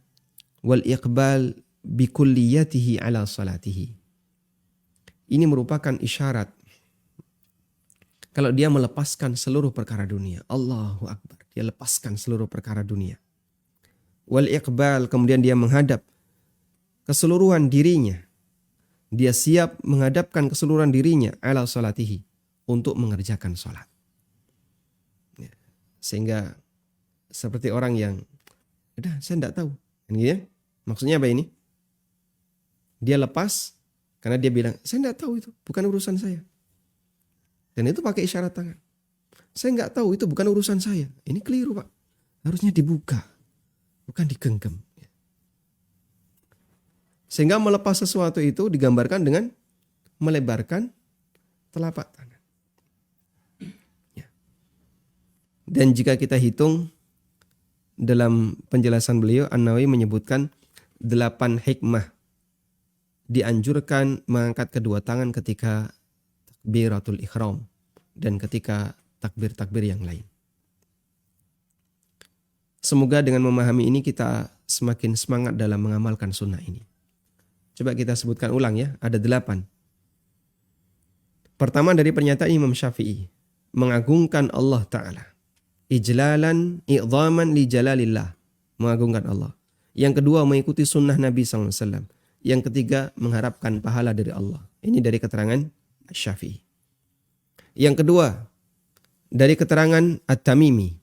wal iqbal bikulliyatihi ala salatihi. Ini merupakan isyarat kalau dia melepaskan seluruh perkara dunia. Allahu Akbar, dia lepaskan seluruh perkara dunia. Wal iqbal, kemudian dia menghadap keseluruhan dirinya. Dia siap menghadapkan keseluruhan dirinya ala salatihi, untuk mengerjakan salat. Sehingga seperti orang yang udah saya enggak tahu. Ya? Maksudnya apa ini? Dia lepas karena dia bilang saya enggak tahu, itu bukan urusan saya. Dan itu pakai isyarat tangan. Saya enggak tahu, itu bukan urusan saya. Ini keliru, Pak. Harusnya dibuka, bukan digenggam. Sehingga melepas sesuatu itu digambarkan dengan melebarkan telapak tangan. Dan jika kita hitung dalam penjelasan beliau An-Nawawi menyebutkan 8 hikmah dianjurkan mengangkat kedua tangan ketika takbiratul ihram dan ketika takbir-takbir yang lain. Semoga dengan memahami ini kita semakin semangat dalam mengamalkan sunnah ini. Coba kita sebutkan ulang ya, ada 8. Pertama dari pernyataan Imam Syafi'i, mengagungkan Allah Ta'ala. Ijlalan, i'zaman li jalalillah, mengagungkan Allah. Yang kedua, mengikuti sunnah Nabi SAW. Yang ketiga, mengharapkan pahala dari Allah. Ini dari keterangan Syafi'i. Yang kedua, dari keterangan At-Tamimi.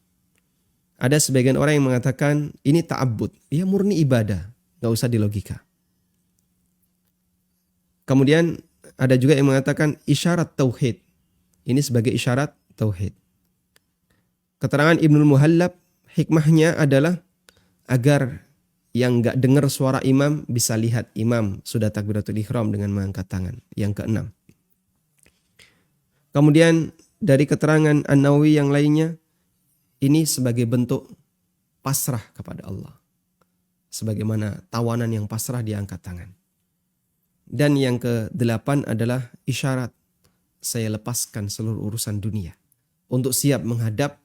Ada sebagian orang yang mengatakan ini ta'abbud, ya murni ibadah, gak usah dilogika. Kemudian ada juga yang mengatakan isyarat tauhid. Ini sebagai isyarat tauhid. Keterangan Ibnul Muhallab, hikmahnya adalah agar yang gak dengar suara imam bisa lihat imam sudah takbiratul ihram dengan mengangkat tangan. Yang keenam. Kemudian dari keterangan An-Nawawi yang lainnya, ini sebagai bentuk pasrah kepada Allah. Sebagaimana tawanan yang pasrah diangkat tangan. Dan yang ke-8 adalah isyarat saya lepaskan seluruh urusan dunia untuk siap menghadap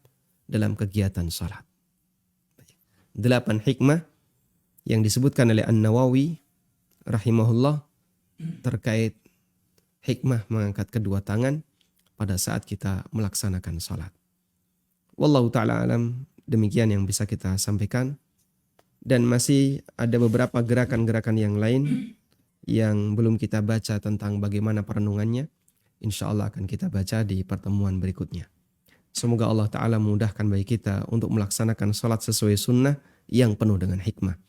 dalam kegiatan salat. 8 hikmah yang disebutkan oleh An-Nawawi rahimahullah terkait hikmah mengangkat kedua tangan pada saat kita melaksanakan salat. Wallahu ta'ala alam, demikian yang bisa kita sampaikan. Dan masih ada beberapa gerakan-gerakan yang lain yang belum kita baca tentang bagaimana perenungannya. Insya Allah akan kita baca di pertemuan berikutnya. Semoga Allah Ta'ala memudahkan bagi kita untuk melaksanakan salat sesuai sunnah yang penuh dengan hikmah.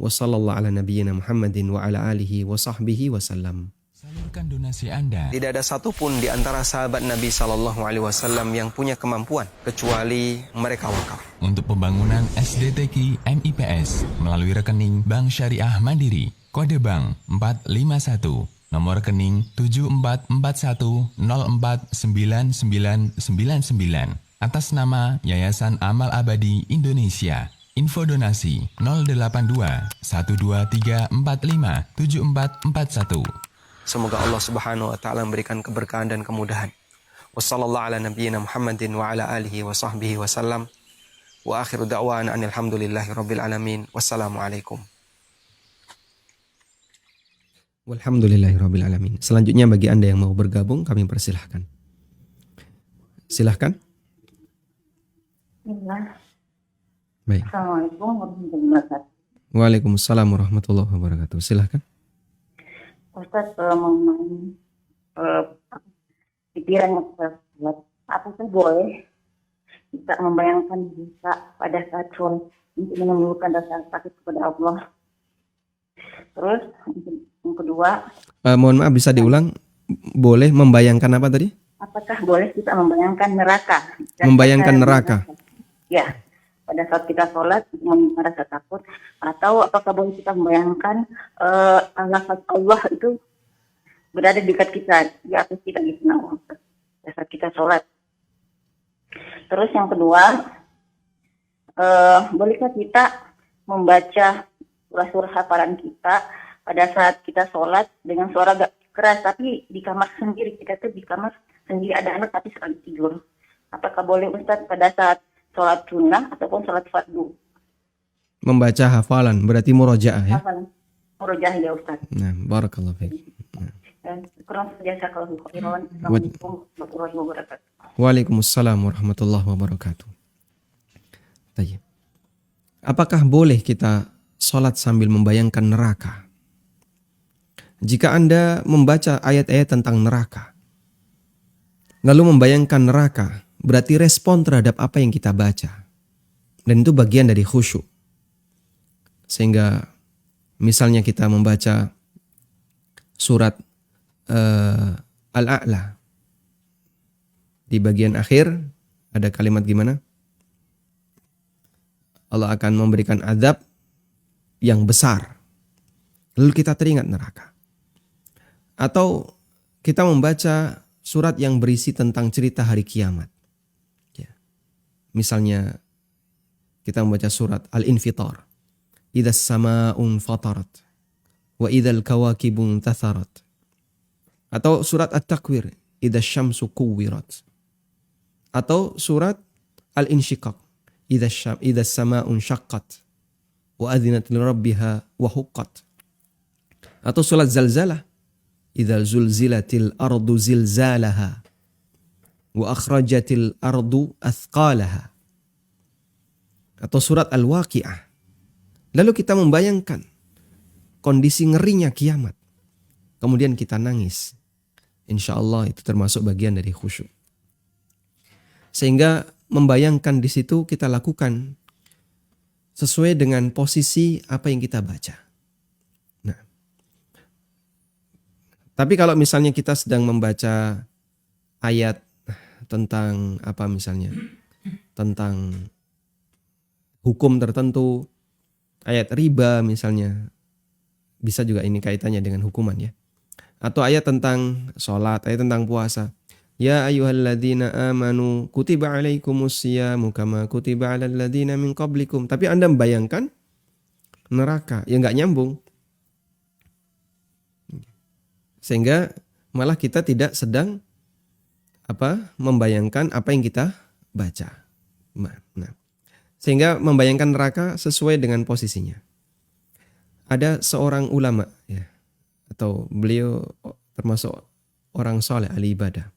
Wa sallallahu ala nabiyyina Muhammadin wa ala alihi wa sahbihi wa sallam. Salurkan donasi Anda. Tidak ada satupun di antara sahabat Nabi SAW yang punya kemampuan kecuali mereka wakaf Untuk pembangunan SDTQ MIPS melalui rekening Bank Syariah Mandiri, kode bank 451, nomor rekening 7441049999 atas nama Yayasan Amal Abadi Indonesia. Info donasi 082 12345 7441. Semoga Allah Subhanahu wa taala memberikan keberkahan dan kemudahan. Wassallallahu ala nabiyyina Muhammadin wa ala alihi wa sahbihi wasallam. Wa akhiru da'wana anil hamdulillahi rabbil alamin. Wassalamualaikum. Walhamdulillahi rabbil alamin. Selanjutnya bagi Anda yang mau bergabung kami persilahkan. Silahkan. Baik. Assalamualaikum warahmatullahi wabarakatuh. Waalaikumsalam warahmatullahi wabarakatuh. Silahkan. Ustaz, mengenai pikiran yang saya buat, apakah boleh kita membayangkan bisa pada saat sholat untuk menimbulkan rasa sakit kepada Allah? Terus yang kedua, Mohon maaf bisa diulang. Boleh membayangkan apa tadi? apakah boleh kita membayangkan neraka? Membayangkan neraka. Ya, pada saat kita sholat menimbulkan rasa takut, atau apakah boleh kita membayangkan lafaz Allah itu berada di dekat kita, di atas kita gitu, pada saat kita sholat. Terus yang kedua, bolehkah kita membaca surah-surah hafalan kita pada saat kita sholat dengan suara gak keras, tapi di kamar sendiri, kita tuh di kamar sendiri ada anak tapi sedang tidur. Apakah boleh Ustaz pada saat sholat sunnah ataupun sholat fardu? Membaca hafalan berarti murojaah ya. Hafalan murojaah ya Ustaz. Nah, barakallahu fiik. Dan kurang saja kalau Assalamualaikum warahmatullahi wabarakatuh. Waalaikumsalam warahmatullahi wabarakatuh. Baik. Apakah boleh kita sholat sambil membayangkan neraka? Jika Anda membaca ayat-ayat tentang neraka, lalu membayangkan neraka, berarti respon terhadap apa yang kita baca. Dan itu bagian dari khusyuk. Sehingga misalnya kita membaca surat Al-A'la. Di bagian akhir ada kalimat gimana? Allah akan memberikan azab yang besar. Lalu kita teringat neraka. Atau kita membaca surat yang berisi tentang cerita hari kiamat. Ya. Misalnya kita membaca surat Al-Infitar. Idzas sama'un fatarat wa idzal kawakibun tatharat. Atau surat At-Takwir, idzas syamsu kuwirat. Atau surat Al-Insyiqaq, idzas sama'un syaqqat wa adzinat lirabbiha wa huqqat. Atau surat Zalzalah, idzal zulzilatil ardu zilzalaha wa akhrajatil ardu athqalaha. Atau surat Al-Waqi'ah. Lalu kita membayangkan kondisi ngerinya kiamat. Kemudian kita nangis. Insya Allah itu termasuk bagian dari khusyuk. Sehingga membayangkan di situ kita lakukan sesuai dengan posisi apa yang kita baca. Nah, tapi kalau misalnya kita sedang membaca ayat tentang apa misalnya, tentang hukum tertentu, ayat riba misalnya, bisa juga ini kaitannya dengan hukuman ya. Atau ayat tentang sholat, ayat tentang puasa. Ya ayyuhalladzina amanu kutiba alaikumus syiyamu kama kutiba alal ladzina min qablikum. Tapi Anda membayangkan neraka, ya nggak nyambung. Sehingga malah kita tidak sedang membayangkan apa yang kita baca. Nah, sehingga membayangkan neraka sesuai dengan posisinya. Ada seorang ulama ya, atau beliau termasuk orang soleh ahli ibadah,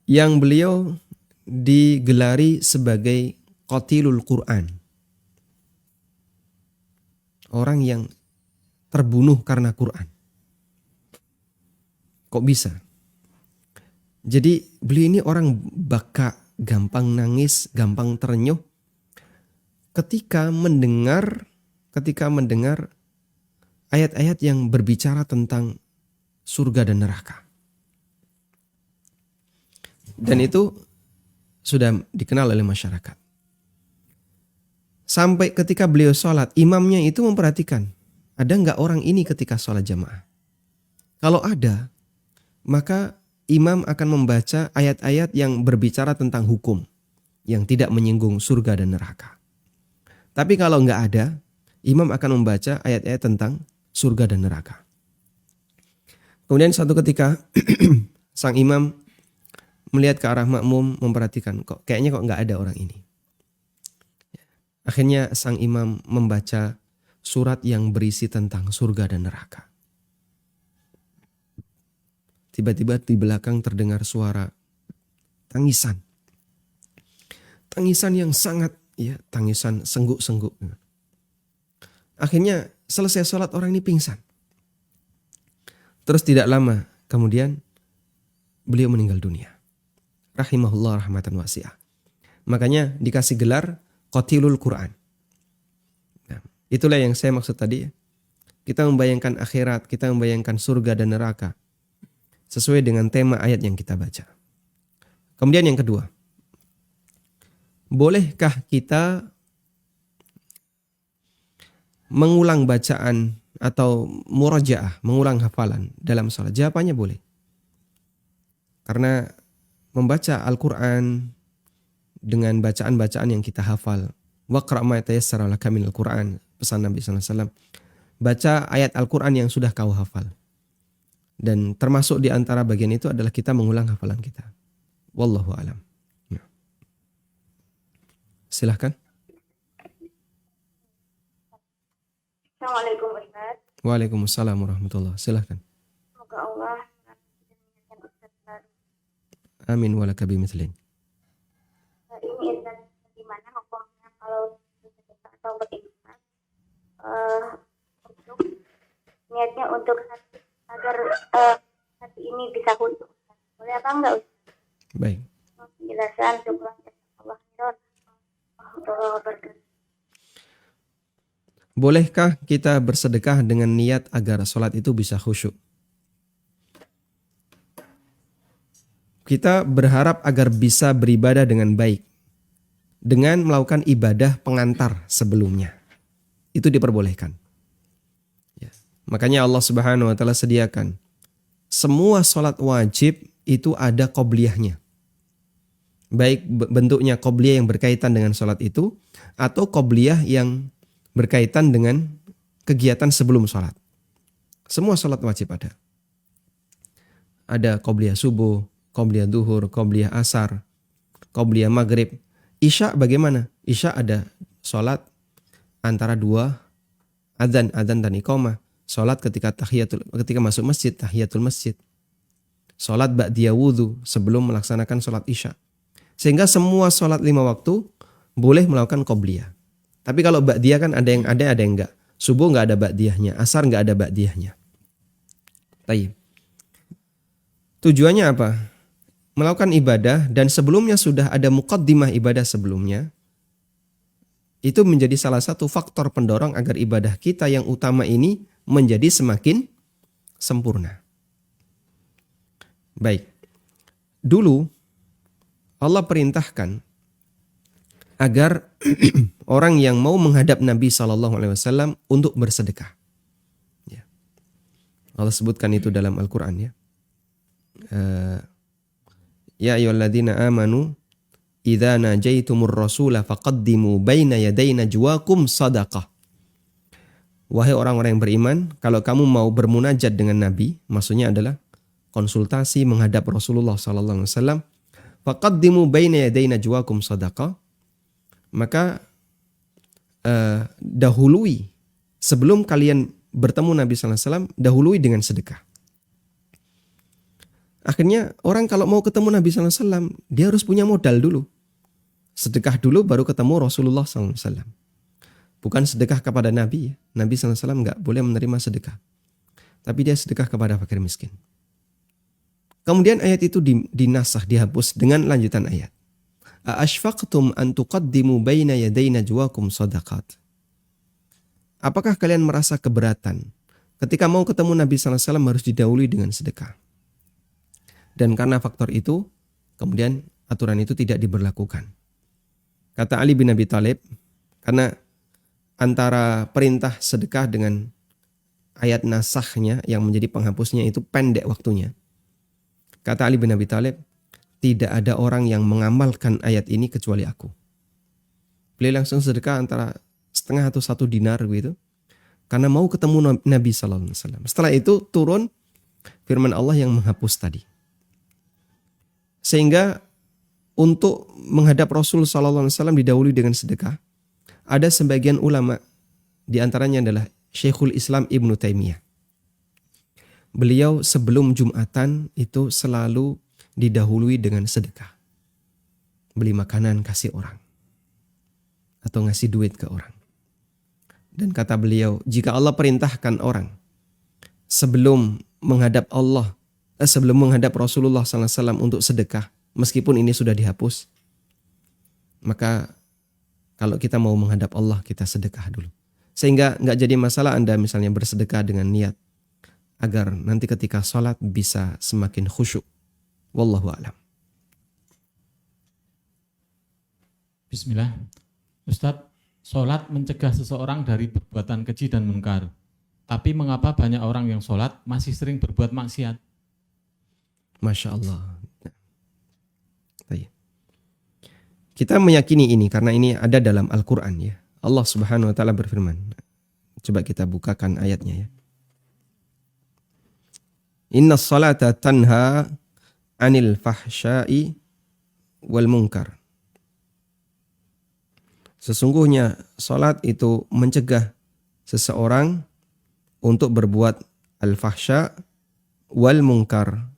yang beliau digelari sebagai qatilul Quran. Orang yang terbunuh karena Quran. Kok bisa? Jadi beliau ini orang baka, gampang nangis, gampang terenyuh ketika mendengar ayat-ayat yang berbicara tentang surga dan neraka. Dan itu sudah dikenal oleh masyarakat. Sampai ketika beliau sholat, imamnya itu memperhatikan, ada nggak orang ini ketika sholat jamaah? Kalau ada, maka imam akan membaca ayat-ayat yang berbicara tentang hukum, yang tidak menyinggung surga dan neraka. Tapi kalau nggak ada, imam akan membaca ayat-ayat tentang surga dan neraka. Kemudian satu ketika, sang imam melihat ke arah makmum, memperhatikan, kayaknya nggak ada orang ini. Akhirnya sang imam membaca surat yang berisi tentang surga dan neraka. Tiba-tiba di belakang terdengar suara tangisan. Tangisan yang sangat, ya, tangisan sengguk-sengguk. Akhirnya selesai sholat orang ini pingsan. Terus tidak lama kemudian beliau meninggal dunia. Rahimahullah rahmatan wasi'ah. Makanya dikasih gelar qatilul Quran. Nah, itulah yang saya maksud tadi. Kita membayangkan akhirat, kita membayangkan surga dan neraka sesuai dengan tema ayat yang kita baca. Kemudian yang kedua, bolehkah kita mengulang bacaan atau murajaah, mengulang hafalan dalam salat? Jawabannya boleh. Karena membaca Al-Quran dengan bacaan-bacaan yang kita hafal. Waqra' ma tayassara laka minal Quran, pesan Nabi SAW. Baca ayat Al-Quran yang sudah kau hafal. Dan termasuk di antara bagian itu adalah kita mengulang hafalan kita. Wallahu a'lam. Ya. Silahkan. Assalamualaikum Ustaz. Waalaikumsalam warahmatullahi. Silahkan. Semoga Allah mengingatkan Ustaz selalu. Amin walaka bimithlin. Ini Ustaz, gimana hukumnya kalau bersedekah atau berinfak untuk niatnya untuk hati, agar hati ini bisa khusyuk. Boleh apa enggak Ustaz? Baik. Penjelasan syukur Allah warahmatullahi wabarakatuh. Bolehkah kita bersedekah dengan niat agar sholat itu bisa khusyuk? Kita berharap agar bisa beribadah dengan baik dengan melakukan ibadah pengantar sebelumnya. Itu diperbolehkan. Ya. Makanya Allah Subhanahu wa taala sediakan semua sholat wajib itu ada qobliyahnya. Baik bentuknya qobliyah yang berkaitan dengan sholat itu atau qobliyah yang berkaitan dengan kegiatan sebelum sholat. Semua sholat wajib ada. Ada qobliyah subuh, qobliyah duhur, qobliyah asar, qobliyah maghrib. Isya bagaimana? Isya ada sholat antara dua adzan dan iqamah. Sholat ketika masuk masjid, tahiyatul masjid. Sholat ba'diyah wudhu sebelum melaksanakan sholat isya. Sehingga semua sholat 5 waktu boleh melakukan qobliyah. Tapi kalau ba'diyah kan ada yang enggak. Subuh enggak ada ba'diyahnya, asar enggak ada ba'diyahnya. Tayyib. Tujuannya apa? Melakukan ibadah dan sebelumnya sudah ada muqaddimah ibadah sebelumnya. Itu menjadi salah satu faktor pendorong agar ibadah kita yang utama ini menjadi semakin sempurna. Baik. Dulu Allah perintahkan agar orang yang mau menghadap Nabi SAW untuk bersedekah. Ya. Allah sebutkan itu dalam Al-Quran ya. Ya ayyuhalladzina amanu idza najaitumur rasula faqaddimu baina yaday najwakum sadaqah. Wahai orang-orang yang beriman, kalau kamu mau bermunajat dengan Nabi, maksudnya adalah konsultasi menghadap Rasulullah SAW, faqaddimu baina yaday najwakum sadaqah, maka dahului sebelum kalian bertemu Nabi SAW, dahului dengan sedekah. Akhirnya orang kalau mau ketemu Nabi SAW, dia harus punya modal dulu. Sedekah dulu baru ketemu Rasulullah SAW. Bukan sedekah kepada Nabi. Nabi SAW nggak boleh menerima sedekah. Tapi dia sedekah kepada fakir miskin. Kemudian ayat itu dinasakh, dihapus dengan lanjutan ayat. A'ashfaqtum an tuqaddimu baina yaday najwakum sadaqat. Apakah kalian merasa keberatan ketika mau ketemu Nabi SAW harus didahului dengan sedekah? Dan karena faktor itu, kemudian aturan itu tidak diberlakukan. Kata Ali bin Abi Thalib, karena antara perintah sedekah dengan ayat nasakhnya yang menjadi penghapusnya itu pendek waktunya. Kata Ali bin Abi Thalib, tidak ada orang yang mengamalkan ayat ini kecuali aku. Beliau langsung sedekah antara setengah atau 1 dinar gitu, karena mau ketemu Nabi SAW. Setelah itu turun firman Allah yang menghapus tadi. Sehingga untuk menghadap Rasul SAW didahului dengan sedekah, ada sebagian ulama, di antaranya adalah Syekhul Islam Ibnu Taimiyah. Beliau sebelum Jumatan itu selalu didahului dengan sedekah. Beli makanan kasih orang. Atau ngasih duit ke orang. Dan kata beliau, jika Allah perintahkan orang sebelum menghadap Allah, sebelum menghadap Rasulullah SAW untuk sedekah, meskipun ini sudah dihapus, maka kalau kita mau menghadap Allah, kita sedekah dulu. Sehingga nggak jadi masalah Anda misalnya bersedekah dengan niat agar nanti ketika sholat bisa semakin khusyuk. Wallahu a'lam. Bismillah. Ustadz, sholat mencegah seseorang dari perbuatan keji dan munkar. Tapi mengapa banyak orang yang sholat masih sering berbuat maksiat? Masya Allah. Kita meyakini ini karena ini ada dalam Al-Quran ya. Allah Subhanahu wa ta'ala berfirman. Coba kita bukakan ayatnya ya. Inna salata tanha anil fahsya'i wal munkar. Sesungguhnya salat itu mencegah seseorang untuk berbuat al-fahsya wal munkar.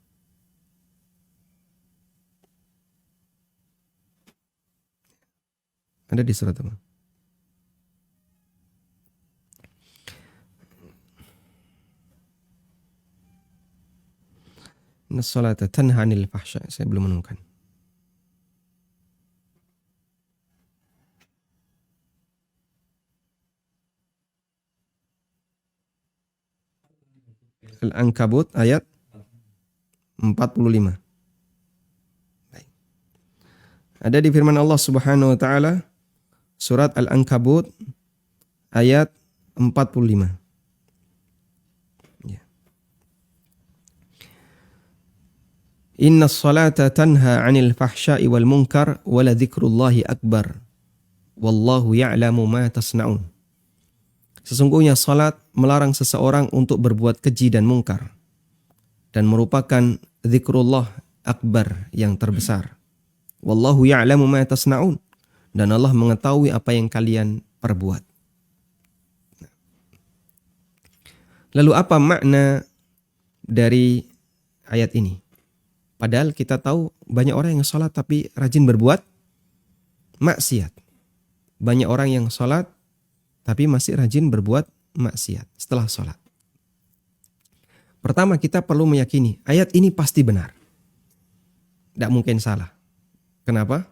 Ada di surat apa? Inna salata tanha 'anil fahsya. Saya belum menemukan. Al-Ankabut ayat 45. Baik. Ada di firman Allah Subhanahu wa taala surat Al-Ankabut ayat 45. Ya. Inna salata tanha 'anil fahsya'i wal munkar wa la dzikrullahi akbar. Wallahu ya'lamu ma tasna'un. Sesungguhnya salat melarang seseorang untuk berbuat keji dan mungkar dan merupakan zikrullah akbar yang terbesar. Wallahu ya'lamu ma tasna'un. Dan Allah mengetahui apa yang kalian perbuat. Lalu apa makna dari ayat ini? Padahal kita tahu banyak orang yang sholat tapi rajin berbuat maksiat. Banyak orang yang sholat tapi masih rajin berbuat maksiat setelah sholat. Pertama, kita perlu meyakini ayat ini pasti benar. Tidak mungkin salah. Kenapa?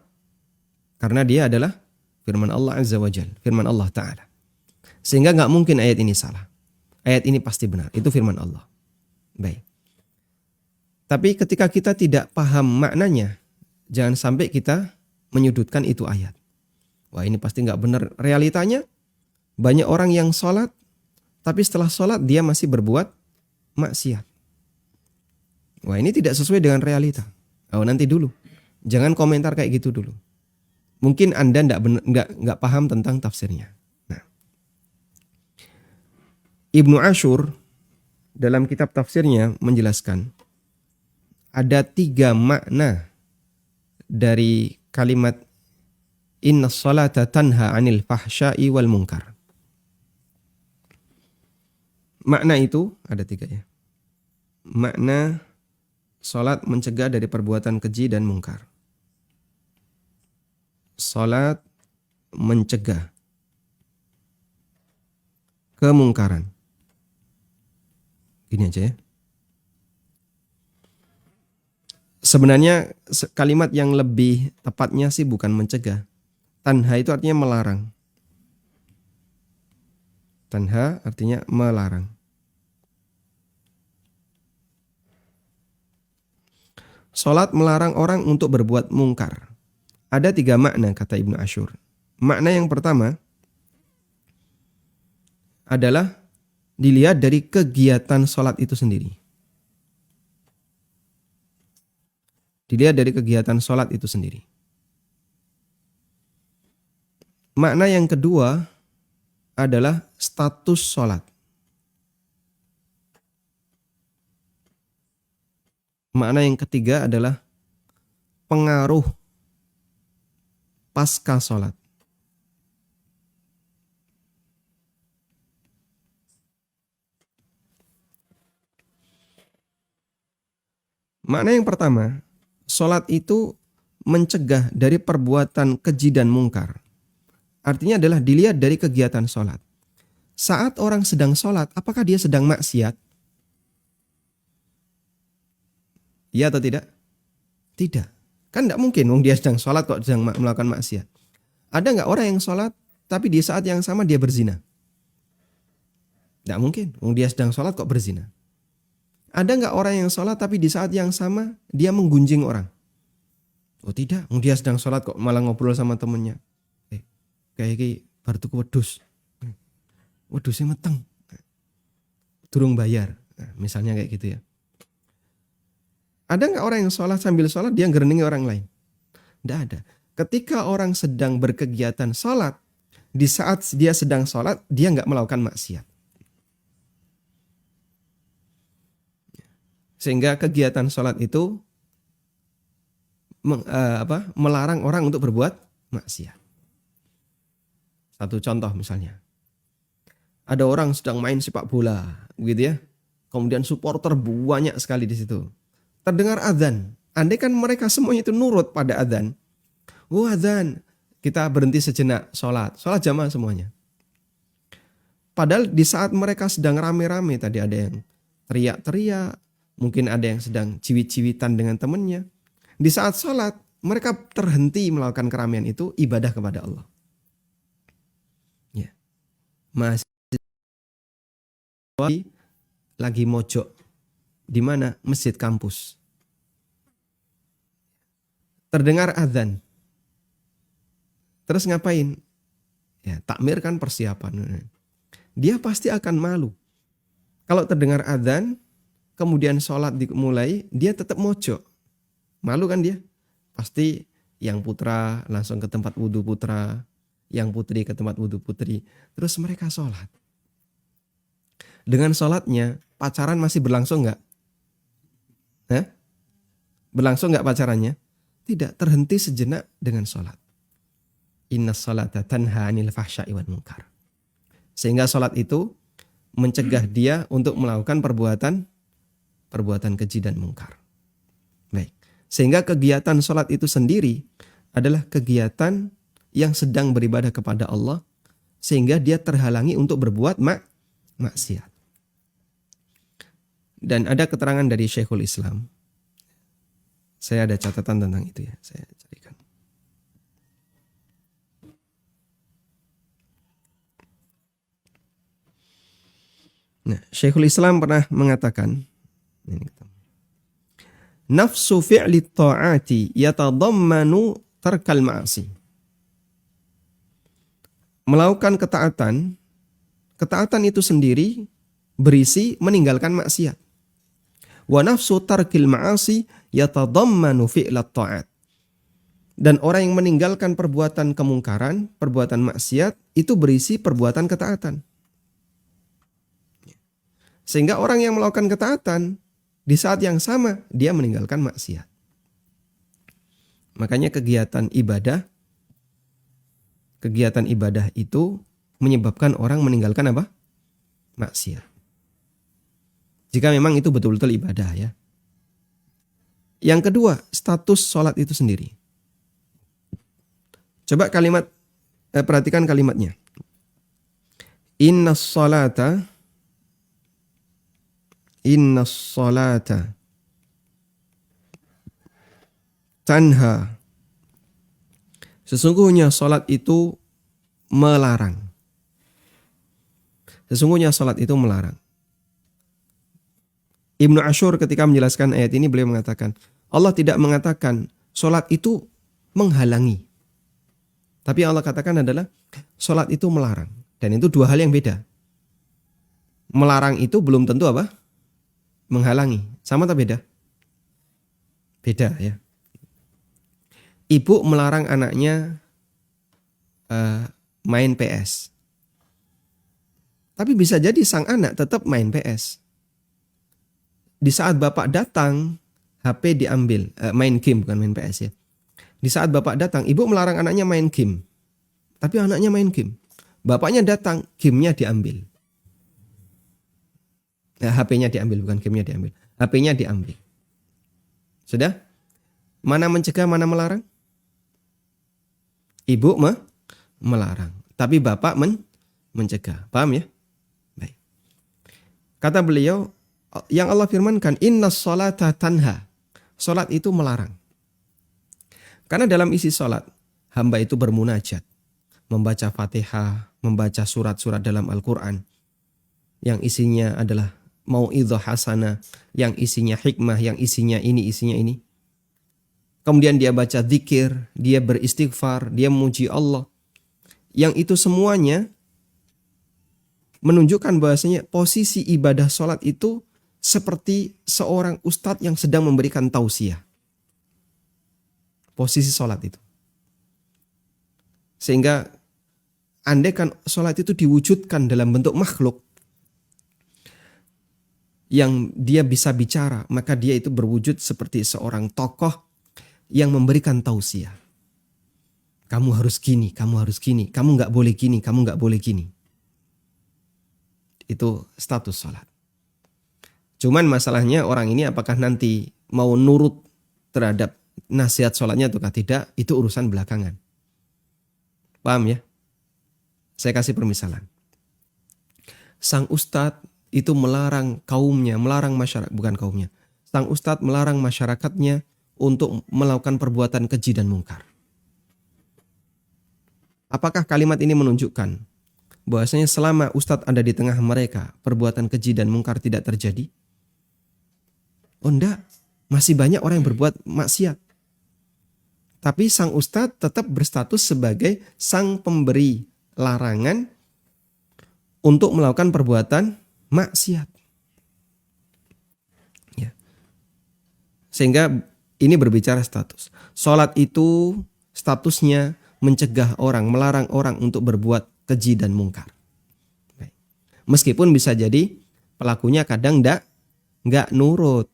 Karena dia adalah firman Allah Azza wa Jalla, firman Allah Ta'ala. Sehingga nggak mungkin ayat ini salah. Ayat ini pasti benar. Itu firman Allah. Baik. Tapi ketika kita tidak paham maknanya, jangan sampai kita menyudutkan itu ayat. Wah, ini pasti nggak benar. Realitanya, banyak orang yang sholat, tapi setelah sholat dia masih berbuat maksiat. Wah, ini tidak sesuai dengan realita. Oh, nanti dulu. Jangan komentar kayak gitu dulu. Mungkin Anda nggak paham tentang tafsirnya. Nah, Ibnu Ashur dalam kitab tafsirnya menjelaskan ada 3 makna dari kalimat inna salata tanha 'anil fahsya'i wal munkar. Makna itu ada 3 ya. Makna salat mencegah dari perbuatan keji dan mungkar. Salat mencegah kemungkaran. Ini aja ya. Sebenarnya kalimat yang lebih tepatnya sih bukan mencegah. Tanha itu artinya melarang. Tanha artinya melarang. Salat melarang orang untuk berbuat mungkar. Ada 3 makna kata Ibnu Ashur. Makna yang pertama adalah dilihat dari kegiatan salat itu sendiri. Dilihat dari kegiatan sholat itu sendiri. Makna yang kedua adalah status sholat. Makna yang ketiga adalah pengaruh pasca sholat. Makna yang pertama, sholat itu mencegah dari perbuatan keji dan mungkar. Artinya adalah dilihat dari kegiatan sholat. Saat orang sedang sholat, apakah dia sedang maksiat? Iya atau tidak? Tidak. Kan tidak mungkin dia sedang sholat kok sedang melakukan maksiat. Ada nggak orang yang sholat tapi di saat yang sama dia berzina? Tidak mungkin. Dia sedang sholat kok berzina. Ada nggak orang yang sholat tapi di saat yang sama dia menggunjing orang? Oh tidak, dia sedang sholat kok malah ngobrol sama temennya. Kayak gini baru tuku wedhus. Wedhusnya meteng. Durung bayar. Nah, misalnya kayak gitu ya. Ada nggak orang yang sholat sambil sholat dia ngereningi orang lain? Tidak ada. Ketika orang sedang berkegiatan sholat, di saat dia sedang sholat dia nggak melakukan maksiat. Sehingga kegiatan sholat itu melarang orang untuk berbuat maksiat. Satu contoh misalnya. Ada orang sedang main sepak bola, gitu ya. Kemudian supporter banyak sekali di situ. Terdengar azan. Andai kan mereka semuanya itu nurut pada azan. Oh azan, kita berhenti sejenak sholat. Sholat jamaah semuanya. Padahal di saat mereka sedang rame-rame tadi ada yang teriak-teriak. Mungkin ada yang sedang ciwit-ciwitan dengan temannya. Di saat sholat, mereka terhenti melakukan keramaian itu ibadah kepada Allah. Ya. Masih lagi mojok. Di mana? Masjid kampus. Terdengar azan. Terus ngapain? Ya, takmir kan persiapan. Dia pasti akan malu. Kalau terdengar azan, kemudian sholat dimulai, dia tetap mojok. Malu kan dia? Pasti yang putra langsung ke tempat wudhu putra, yang putri ke tempat wudhu putri. Terus mereka sholat. Dengan sholatnya, pacaran masih berlangsung nggak? Berlangsung nggak pacarannya? Tidak, terhenti sejenak dengan sholat. Inna sholata tanha anil fahsya'i wal munkar. Sehingga sholat itu mencegah dia untuk melakukan perbuatan keji dan mungkar. Baik. Sehingga kegiatan sholat itu sendiri adalah kegiatan yang sedang beribadah kepada Allah, sehingga dia terhalangi untuk berbuat maksiat. Dan ada keterangan dari Syekhul Islam. Saya ada catatan tentang itu ya. Saya carikan. Nah, Syekhul Islam pernah mengatakan, nafsu fi'li ta'ati yatadammanu tarkal ma'asi. Melakukan ketaatan itu sendiri berisi meninggalkan maksiat. Wa nafsu tarkil ma'asi yatadammanu fi'lat ta'at. Dan orang yang meninggalkan perbuatan kemungkaran, perbuatan maksiat, itu berisi perbuatan ketaatan. Sehingga orang yang melakukan ketaatan, di saat yang sama dia meninggalkan maksiat. Makanya kegiatan ibadah itu menyebabkan orang meninggalkan apa? Maksiat. Jika memang itu betul-betul ibadah ya. Yang kedua, status sholat itu sendiri. Coba perhatikan kalimatnya. Innas salata tanha. Sesungguhnya salat itu melarang. Ibnu Ashur ketika menjelaskan ayat ini beliau mengatakan, Allah tidak mengatakan salat itu menghalangi. Tapi yang Allah katakan adalah salat itu melarang. Dan itu dua hal yang beda. Melarang itu belum tentu apa? Menghalangi. Sama atau beda? Beda ya. Ibu melarang anaknya main PS. Tapi bisa jadi sang anak tetap main PS. Di saat bapak datang, HP diambil. Main game, bukan main PS ya. Di saat bapak datang, ibu melarang anaknya main game. Tapi anaknya main game. Bapaknya datang, gamenya diambil. HP-nya diambil, bukan gamenya diambil. HP-nya diambil. Sudah? Mana mencegah, mana melarang? Ibu melarang. Tapi bapak mencegah. Paham ya? Baik. Kata beliau, yang Allah firmankan, innas salata tanha. Salat itu melarang. Karena dalam isi salat, hamba itu bermunajat. Membaca Fatihah, membaca surat-surat dalam Al-Quran. Yang isinya adalah mau'idhah hasanah, yang isinya hikmah, yang isinya ini. Kemudian dia baca zikir, dia beristighfar, dia memuji Allah. Yang itu semuanya menunjukkan bahwasanya posisi ibadah sholat itu seperti seorang ustadz yang sedang memberikan tausiah. Posisi sholat itu. Sehingga andaikan sholat itu diwujudkan dalam bentuk makhluk, yang dia bisa bicara, maka dia itu berwujud seperti seorang tokoh yang memberikan tausiah. Kamu harus gini, kamu harus gini, kamu gak boleh gini, kamu gak boleh gini. Itu status sholat. Cuman masalahnya orang ini apakah nanti mau nurut terhadap nasihat sholatnya ataukah tidak, itu urusan belakangan. Paham ya? Saya kasih permisalan. Sang ustadz itu melarang kaumnya, melarang masyarakat, bukan kaumnya. Sang ustadz melarang masyarakatnya untuk melakukan perbuatan keji dan mungkar. Apakah kalimat ini menunjukkan bahwasanya selama ustadz ada di tengah mereka, perbuatan keji dan mungkar tidak terjadi? Oh enggak, masih banyak orang yang berbuat maksiat. Tapi sang ustadz tetap berstatus sebagai sang pemberi larangan untuk melakukan perbuatan maksiat. Ya. Sehingga Ini berbicara status. Sholat itu statusnya mencegah orang, melarang orang untuk berbuat keji dan mungkar. Baik. Meskipun bisa jadi pelakunya kadang nggak nurut.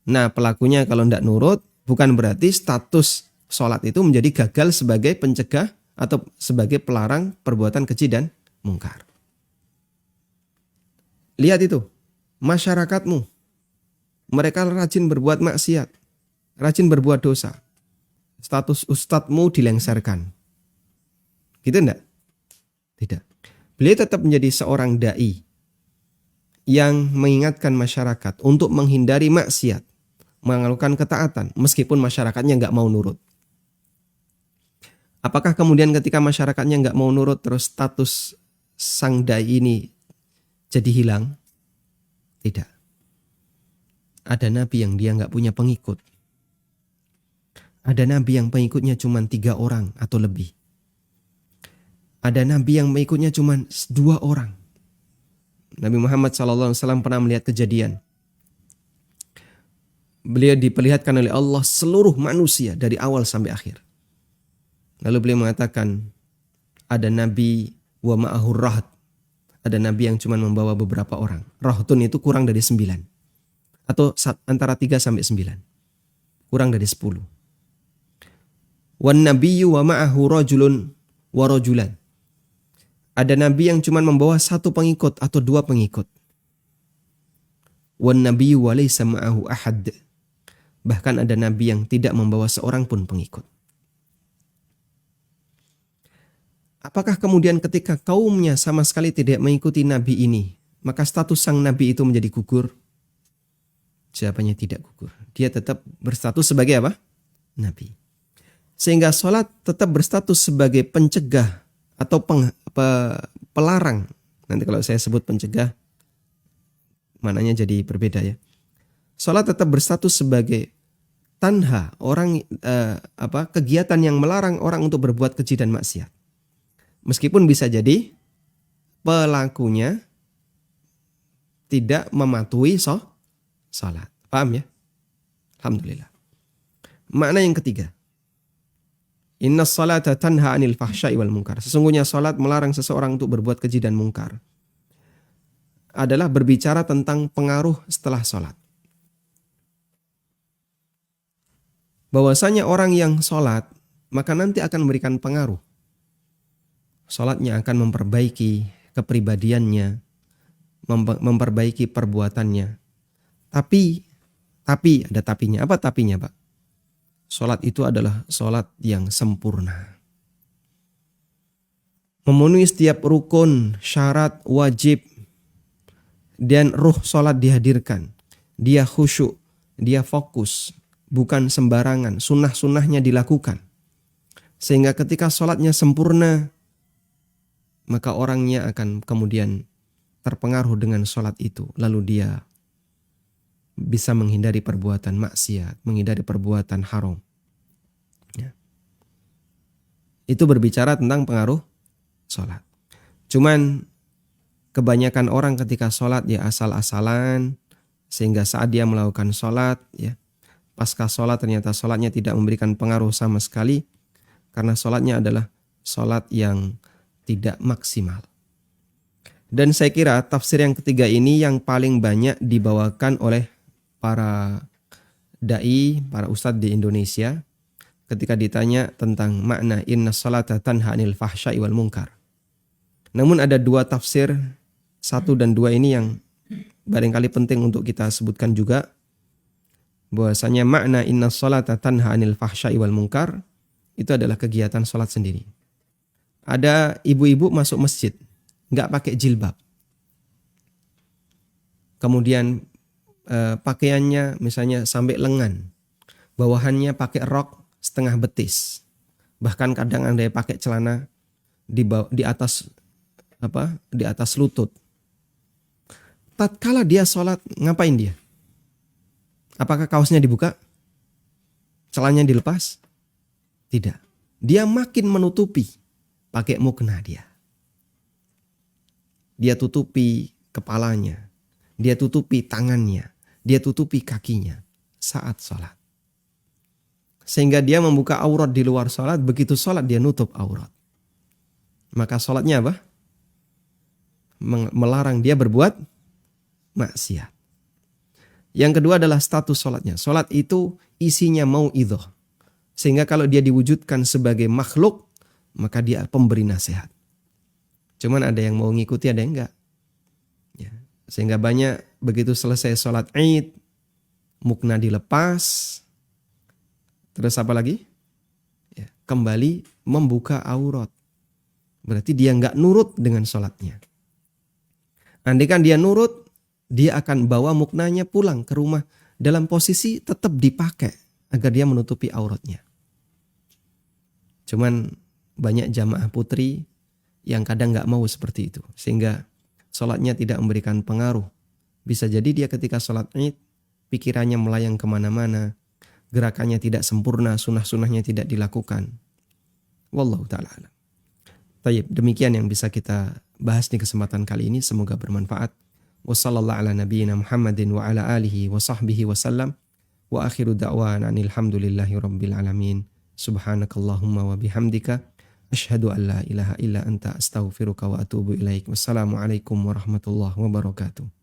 Nah, pelakunya kalau nggak nurut, bukan berarti status sholat itu menjadi gagal sebagai pencegah atau sebagai pelarang perbuatan keji dan mungkar. Lihat itu, masyarakatmu, mereka rajin berbuat maksiat, rajin berbuat dosa. Status ustadzmu dilengsarkan. Gitu enggak? Tidak. Beliau tetap menjadi seorang dai yang mengingatkan masyarakat untuk menghindari maksiat, melakukan ketaatan meskipun masyarakatnya enggak mau nurut. Apakah kemudian ketika masyarakatnya enggak mau nurut terus status sang dai ini jadi hilang? Tidak. Ada nabi yang dia enggak punya pengikut. Ada nabi yang pengikutnya cuma 3 orang atau lebih. Ada nabi yang pengikutnya cuma 2 orang. Nabi Muhammad SAW pernah melihat kejadian. Beliau diperlihatkan oleh Allah seluruh manusia dari awal sampai akhir. Lalu beliau mengatakan, ada nabi wa ma'ahur rahat. Ada nabi yang cuma membawa beberapa orang. Rahatun itu kurang dari 9. Atau antara 3 sampai 9. Kurang dari 10. Wan nabiyyu wa ma'ahu rajulun wa rajulan. Ada nabi yang cuma membawa 1 pengikut atau 2 pengikut. Wan nabiyyu wa laysa ma'ahu ahad. Bahkan ada nabi yang tidak membawa seorang pun pengikut. Apakah kemudian ketika kaumnya sama sekali tidak mengikuti nabi ini, maka status sang nabi itu menjadi gugur? Jawabannya tidak gugur. Dia tetap berstatus sebagai apa? Nabi. Sehingga sholat tetap berstatus sebagai pencegah atau pelarang. Nanti kalau saya sebut pencegah, maknanya jadi berbeda ya. Sholat tetap berstatus sebagai tanha, orang kegiatan yang melarang orang untuk berbuat keji dan maksiat. Meskipun bisa jadi pelakunya tidak mematuhi sholat. Paham ya? Alhamdulillah. Makna yang ketiga. Inna salata tanha anil fahsya'i wal munkar. Sesungguhnya salat melarang seseorang untuk berbuat keji dan mungkar. Adalah berbicara tentang pengaruh setelah salat. Bahwasanya orang yang salat maka nanti akan memberikan pengaruh. Salatnya akan memperbaiki kepribadiannya, memperbaiki perbuatannya. Tapi ada tapinya. Apa tapinya, Pak? Salat itu adalah salat yang sempurna. Memenuhi setiap rukun, syarat, wajib. Dan ruh salat dihadirkan. Dia khusyuk, dia fokus. Bukan sembarangan, sunnah-sunnahnya dilakukan. Sehingga ketika salatnya sempurna, maka orangnya akan kemudian terpengaruh dengan salat itu. Lalu dia bisa menghindari perbuatan maksiat, menghindari perbuatan haram. Ya. Itu berbicara tentang pengaruh sholat. Cuman kebanyakan orang ketika sholat ya asal-asalan, sehingga saat dia melakukan sholat, ya pasca sholat ternyata sholatnya tidak memberikan pengaruh sama sekali, karena sholatnya adalah sholat yang tidak maksimal. Dan saya kira tafsir yang ketiga ini yang paling banyak dibawakan oleh para dai, para ustadz di Indonesia ketika ditanya tentang makna inna salata tanha anil fahsya'i wal munkar. Namun ada 2 tafsir, 1 dan 2 ini yang barangkali penting untuk kita sebutkan juga, bahwasanya makna inna salata tanha anil fahsya'i wal munkar itu adalah kegiatan salat sendiri. Ada ibu-ibu masuk masjid nggak pakai jilbab, kemudian pakaiannya misalnya sampai lengan, bawahannya pakai rok setengah betis, bahkan kadang ada yang pakai celana di atas lutut. Tatkala dia sholat, ngapain dia? Apakah kaosnya dibuka? Celananya dilepas? Tidak. Dia makin menutupi pakai mukena dia. Dia tutupi kepalanya, dia tutupi tangannya, dia tutupi kakinya saat sholat. sehingga dia membuka aurat di luar sholat, begitu sholat dia nutup aurat. Maka sholatnya apa? Melarang dia berbuat maksiat. Yang kedua adalah status sholatnya. Sholat itu isinya mau'idhah. Sehingga kalau dia diwujudkan sebagai makhluk, maka dia pemberi nasihat. Cuman ada yang mau ngikuti, ada yang enggak. Ya. Sehingga banyak begitu selesai sholat Id, mukna dilepas, terus apa lagi? Ya, kembali membuka aurat. Berarti dia enggak nurut dengan sholatnya. Andai kan dia nurut, dia akan bawa muknanya pulang ke rumah dalam posisi tetap dipakai agar dia menutupi auratnya. Cuman banyak jamaah putri yang kadang nggak mau seperti itu, sehingga sholatnya tidak memberikan pengaruh. Bisa jadi dia ketika sholat Id, pikirannya melayang kemana-mana, gerakannya tidak sempurna, sunnah-sunnahnya tidak dilakukan. Wallahu ta'ala alam. Tayyib, demikian yang bisa kita bahas di kesempatan kali ini, semoga bermanfaat. Wassallallahu ala nabiyyina Muhammadin wa ala alihi wa sahbihi wa sallam. Wa akhiru da'wana alhamdulillahi rabbil alamin. Subhanakallahumma wa bihamdika asyhadu an la ilaha illa anta astaghfiruka wa atubu ilaik. Wassalamualaikum warahmatullahi wabarakatuh.